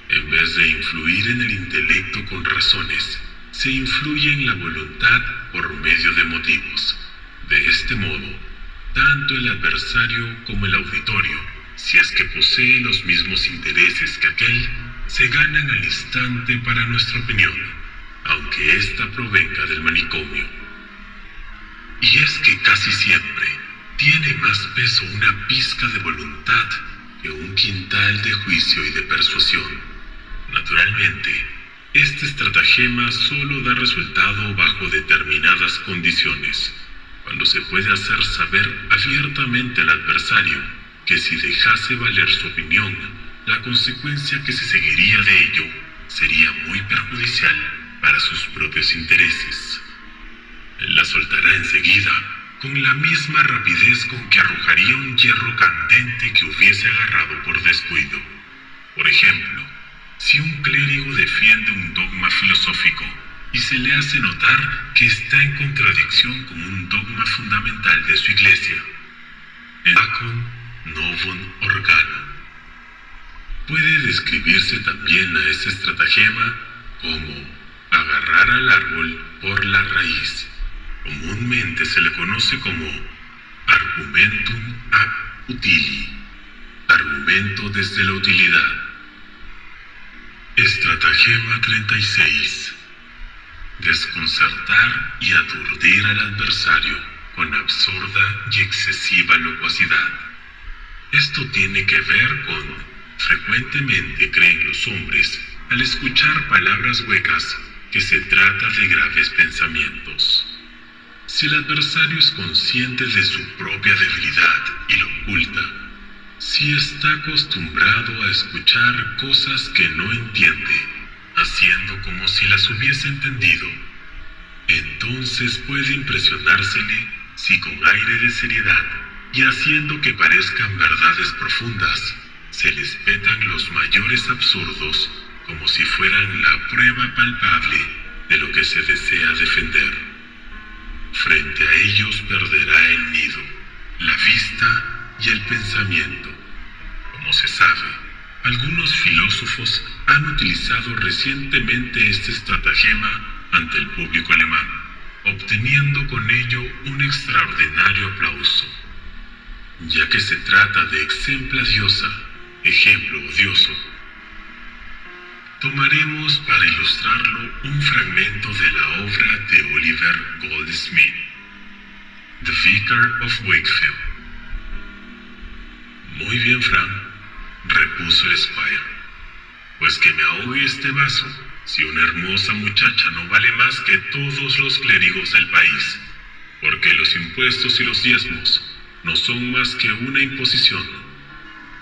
En vez de influir en el intelecto con razones, se influye en la voluntad por medio de motivos. De este modo, tanto el adversario como el auditorio, si es que posee los mismos intereses que aquel, se ganan al instante para nuestra opinión, aunque ésta provenga del manicomio. Y es que casi siempre tiene más peso una pizca de voluntad que un quintal de juicio y de persuasión. Naturalmente, este estratagema solo da resultado bajo determinadas condiciones, cuando se puede hacer saber abiertamente al adversario que si dejase valer su opinión, la consecuencia que se seguiría de ello sería muy perjudicial para sus propios intereses. La soltará enseguida, con la misma rapidez con que arrojaría un hierro candente que hubiese agarrado por descuido. Por ejemplo, si un clérigo defiende un dogma filosófico y se le hace notar que está en contradicción con un dogma fundamental de su iglesia, Acon novum organo. Puede describirse también a ese estratagema como agarrar al árbol por la raíz. Comúnmente se le conoce como argumentum ab utili, argumento desde la utilidad. Estratagema 36. Desconcertar y aturdir al adversario con absurda y excesiva locuacidad. Esto tiene que ver con frecuentemente creen los hombres, al escuchar palabras huecas, que se trata de graves pensamientos. Si el adversario es consciente de su propia debilidad y lo oculta, si está acostumbrado a escuchar cosas que no entiende, haciendo como si las hubiese entendido, entonces puede impresionársele si con aire de seriedad y haciendo que parezcan verdades profundas, se les petan los mayores absurdos como si fueran la prueba palpable de lo que se desea defender. Frente a ellos perderá el nido, la vista y el pensamiento. Como se sabe, algunos filósofos han utilizado recientemente este estratagema ante el público alemán, obteniendo con ello un extraordinario aplauso. Ya que se trata de exempla diosa, ejemplo odioso, tomaremos para ilustrarlo un fragmento de la obra de Oliver Goldsmith, The Vicar of Wakefield. Muy bien, Frank, repuso el squire, pues que me ahogue este vaso, si una hermosa muchacha no vale más que todos los clérigos del país, porque los impuestos y los diezmos no son más que una imposición,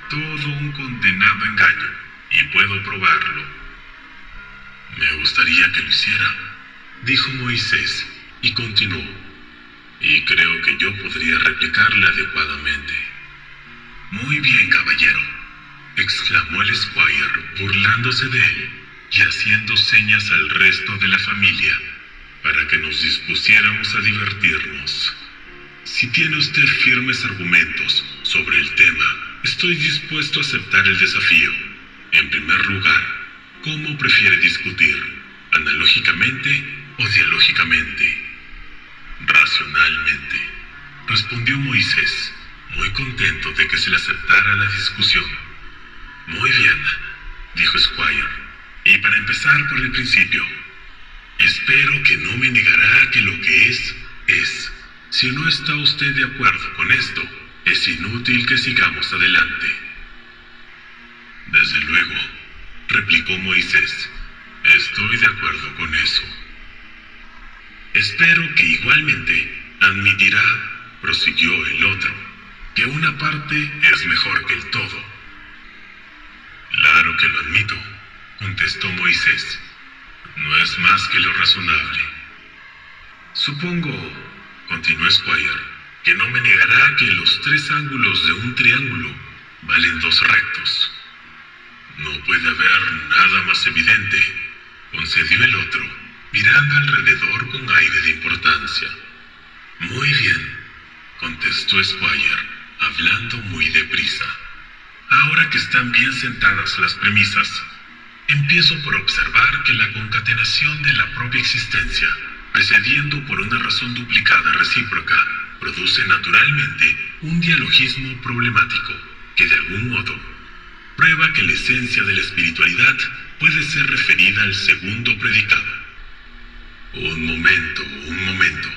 todo un condenado engaño, y puedo probarlo. Me gustaría que lo hiciera, dijo Moisés, y continuó, y creo que yo podría replicarle adecuadamente. Muy bien, caballero, exclamó el squire, burlándose de él y haciendo señas al resto de la familia para que nos dispusiéramos a divertirnos. Si tiene usted firmes argumentos sobre el tema, estoy dispuesto a aceptar el desafío. En primer lugar, ¿cómo prefiere discutir? ¿Analógicamente o dialógicamente? Racionalmente, respondió Moisés, muy contento de que se le aceptara la discusión. Muy bien, dijo Squire, y para empezar por el principio, espero que no me negará que lo que es. Si no está usted de acuerdo con esto, es inútil que sigamos adelante. Desde luego, replicó Moisés, estoy de acuerdo con eso. Espero que igualmente admitirá, prosiguió el otro, que una parte es mejor que el todo. Claro que lo admito, contestó Moisés. No es más que lo razonable. Supongo, continuó Squire, que no me negará que los 3 ángulos de un triángulo valen 2 rectos. No puede haber nada más evidente, concedió el otro, mirando alrededor con aire de importancia. Muy bien, contestó Squire, hablando muy deprisa. Ahora que están bien sentadas las premisas, Empiezo por observar que la concatenación de la propia existencia, precediendo por una razón duplicada recíproca, produce naturalmente un dialogismo problemático que de algún modo prueba que la esencia de la espiritualidad puede ser referida al segundo predicado. Un momento,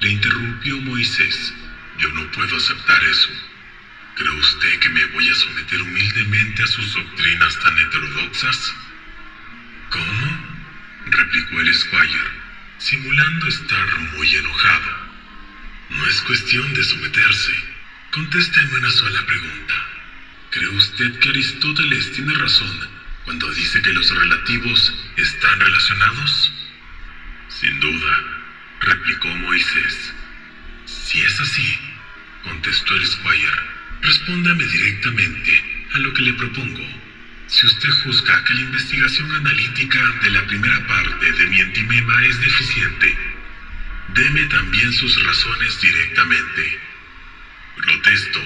le interrumpió Moisés. Yo no puedo aceptar eso. ¿Cree usted que me voy a someter humildemente a sus doctrinas tan heterodoxas? ¿Cómo?, replicó el Squire, simulando estar muy enojado. No es cuestión de someterse. Contésteme una sola pregunta. ¿Cree usted que Aristóteles tiene razón cuando dice que los relativos están relacionados? Sin duda, replicó Moisés. Si es así, contestó el Squire, respóndame directamente a lo que le propongo. Si usted juzga que la investigación analítica de la primera parte de mi entimema es deficiente, deme también sus razones directamente. Protesto,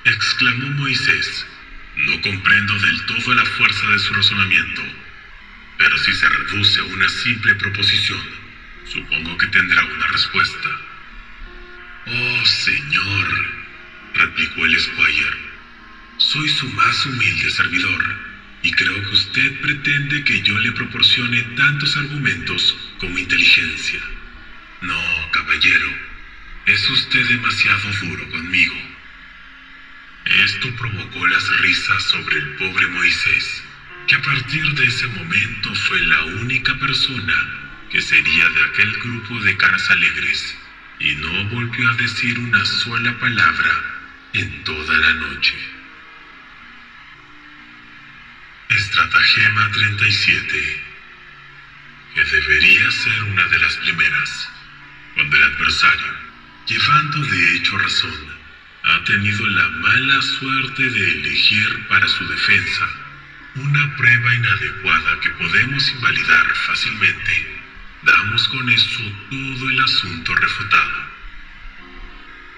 exclamó Moisés. No comprendo del todo la fuerza de su razonamiento, pero si se reduce a una simple proposición, supongo que tendrá una respuesta. Oh, señor, replicó el Squire, soy su más humilde servidor, y creo que usted pretende que yo le proporcione tantos argumentos como inteligencia. No, caballero, es usted demasiado duro conmigo. Esto provocó las risas sobre el pobre Moisés, que a partir de ese momento fue la única persona que sería de aquel grupo de caras alegres, y no volvió a decir una sola palabra en toda la noche. Estratagema 37, que debería ser una de las primeras, cuando el adversario, llevando de hecho razón, ha tenido la mala suerte de elegir para su defensa una prueba inadecuada que podemos invalidar fácilmente, damos con eso todo el asunto refutado.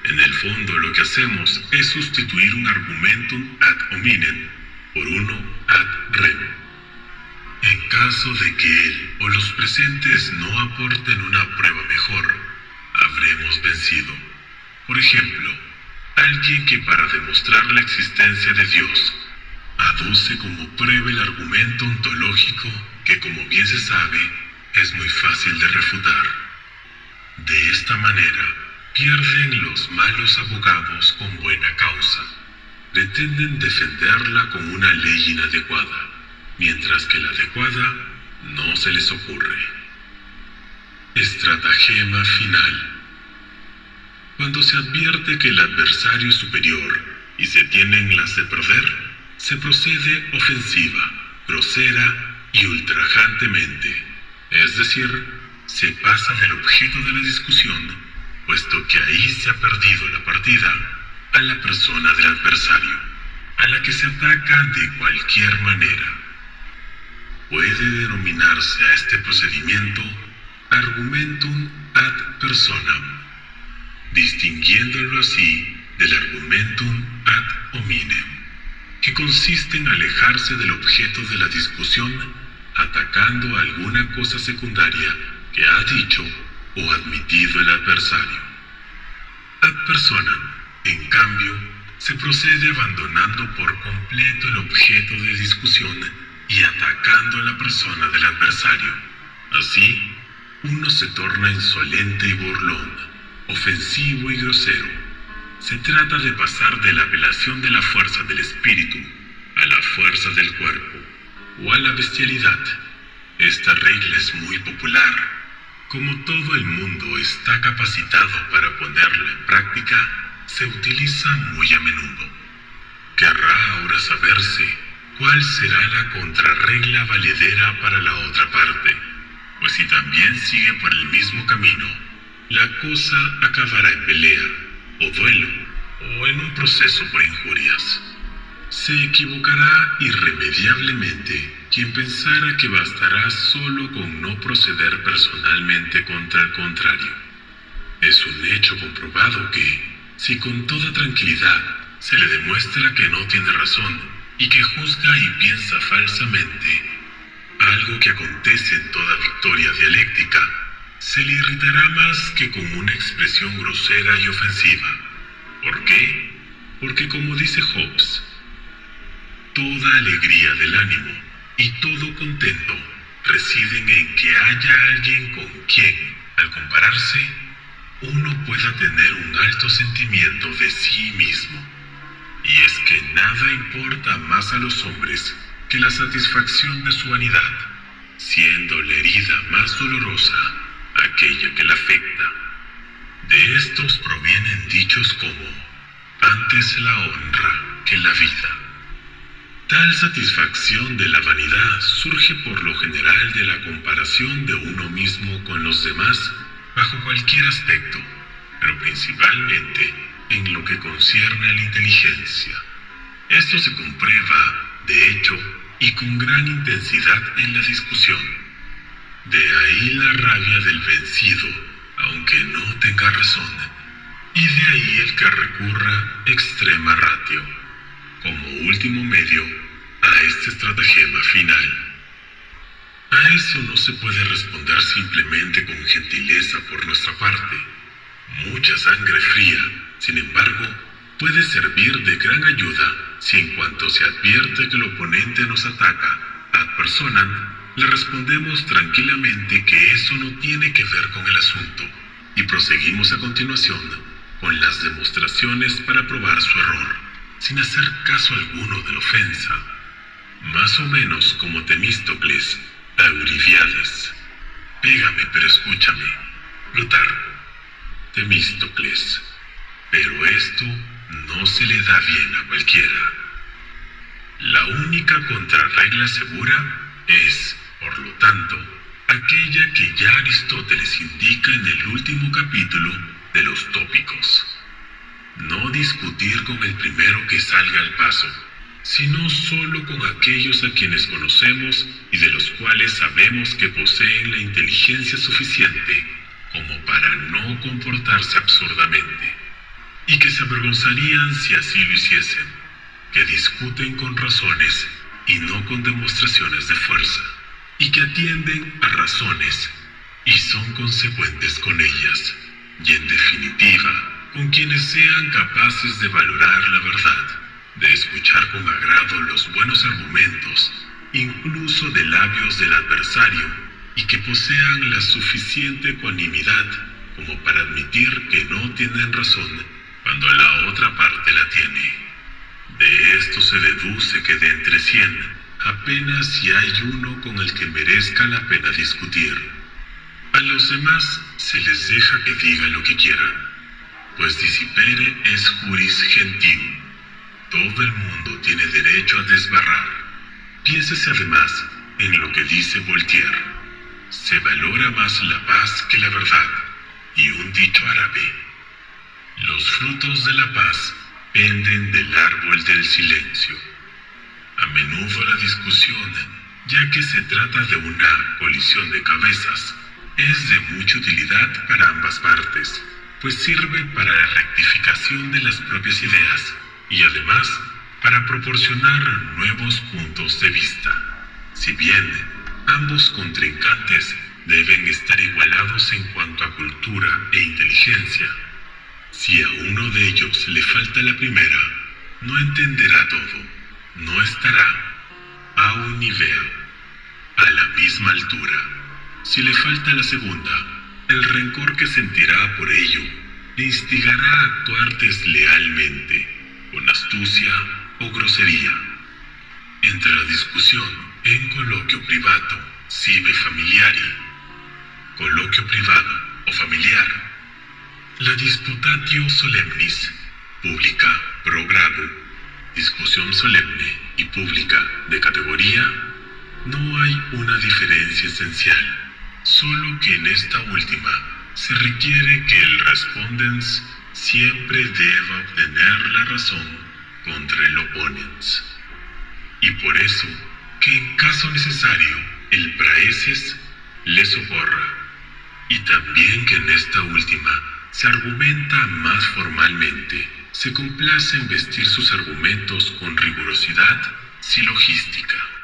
En el fondo lo que hacemos es sustituir un argumentum ad hominem por uno ad rem. En caso de que él o los presentes no aporten una prueba mejor, habremos vencido. Por ejemplo, alguien que para demostrar la existencia de Dios aduce como prueba el argumento ontológico que, como bien se sabe, es muy fácil de refutar. De esta manera, pierden los malos abogados con buena causa. Pretenden defenderla con una ley inadecuada, mientras que la adecuada no se les ocurre. Estratagema final. Cuando se advierte que el adversario es superior y se tienen las de perder, se procede ofensiva, grosera y ultrajantemente. Es decir, se pasa del objeto de la discusión, puesto que ahí se ha perdido la partida, a la persona del adversario, a la que se ataca de cualquier manera. Puede denominarse a este procedimiento argumentum ad personam, distinguiéndolo así del argumentum ad hominem, que consiste en alejarse del objeto de la discusión atacando alguna cosa secundaria que ha dicho o admitido el adversario. Ad personam, en cambio, se procede abandonando por completo el objeto de discusión y atacando a la persona del adversario. Así, uno se torna insolente y burlón, ofensivo y grosero. Se trata de pasar de la apelación de la fuerza del espíritu a la fuerza del cuerpo, o a la bestialidad. Esta regla es muy popular. Como todo el mundo está capacitado para ponerla en práctica, se utiliza muy a menudo. Querrá ahora saberse cuál será la contrarregla valedera para la otra parte, pues si también sigue por el mismo camino, la cosa acabará en pelea, o duelo, o en un proceso por injurias. Se equivocará irremediablemente quien pensara que bastará solo con no proceder personalmente contra el contrario. Es un hecho comprobado que, si con toda tranquilidad se le demuestra que no tiene razón y que juzga y piensa falsamente, algo que acontece en toda victoria dialéctica, se le irritará más que con una expresión grosera y ofensiva. ¿Por qué? Porque como dice Hobbes, toda alegría del ánimo y todo contento residen en que haya alguien con quien, al compararse, uno pueda tener un alto sentimiento de sí mismo. Y es que nada importa más a los hombres que la satisfacción de su vanidad, siendo la herida más dolorosa aquella que la afecta. De estos provienen dichos como antes la honra que la vida. Tal satisfacción de la vanidad surge por lo general de la comparación de uno mismo con los demás bajo cualquier aspecto, pero principalmente en lo que concierne a la inteligencia. Esto se comprueba, de hecho, y con gran intensidad en la discusión. De ahí la rabia del vencido, aunque no tenga razón, y de ahí el que recurra extrema ratio, como último medio, a este estratagema final. A eso no se puede responder simplemente con gentileza por nuestra parte. Mucha sangre fría, sin embargo, puede servir de gran ayuda si en cuanto se advierte que el oponente nos ataca ad personam, le respondemos tranquilamente que eso no tiene que ver con el asunto y proseguimos a continuación con las demostraciones para probar su error, sin hacer caso alguno de la ofensa, más o menos como Temístocles a Euribiades. Pégame, pero escúchame. Plutarco. Temístocles. Pero esto no se le da bien a cualquiera. La única contrarregla segura es, por lo tanto, aquella que ya Aristóteles indica en el último capítulo de los Tópicos. No discutir con el primero que salga al paso, sino solo con aquellos a quienes conocemos y de los cuales sabemos que poseen la inteligencia suficiente como para no comportarse absurdamente, y que se avergonzarían si así lo hiciesen, que discuten con razones y no con demostraciones de fuerza, y que atienden a razones y son consecuentes con ellas, y en definitiva, con quienes sean capaces de valorar la verdad, de escuchar con agrado los buenos argumentos, incluso de labios del adversario, y que posean la suficiente ecuanimidad como para admitir que no tienen razón cuando la otra parte la tiene. De esto se deduce que de entre 100, apenas si hay uno con el que merezca la pena discutir. A los demás se les deja que digan lo que quieran, pues disipere es juris gentium. Todo el mundo tiene derecho a desbarrar. Piénsese además en lo que dice Voltaire. Se valora más la paz que la verdad, y un dicho árabe: los frutos de la paz penden del árbol del silencio. A menudo la discusión, ya que se trata de una colisión de cabezas, es de mucha utilidad para ambas partes, pues sirve para la rectificación de las propias ideas y además para proporcionar nuevos puntos de vista. Si bien ambos contrincantes deben estar igualados en cuanto a cultura e inteligencia, si a uno de ellos le falta la primera, no entenderá todo, no estará a un nivel, a la misma altura. Si le falta la segunda, el rencor que sentirá por ello le instigará a actuar deslealmente, con astucia o grosería. Entre la discusión en coloquio privato, sive familiari, coloquio privado o familiar, la disputatio solemnis, pública pro grado, discusión solemne y pública de categoría, no hay una diferencia esencial, solo que en esta última se requiere que el respondens siempre deba obtener la razón contra el oponens, y por eso que en caso necesario el praeses le socorra, y también que en esta última se argumenta más formalmente, se complace en vestir sus argumentos con rigurosidad Silogística.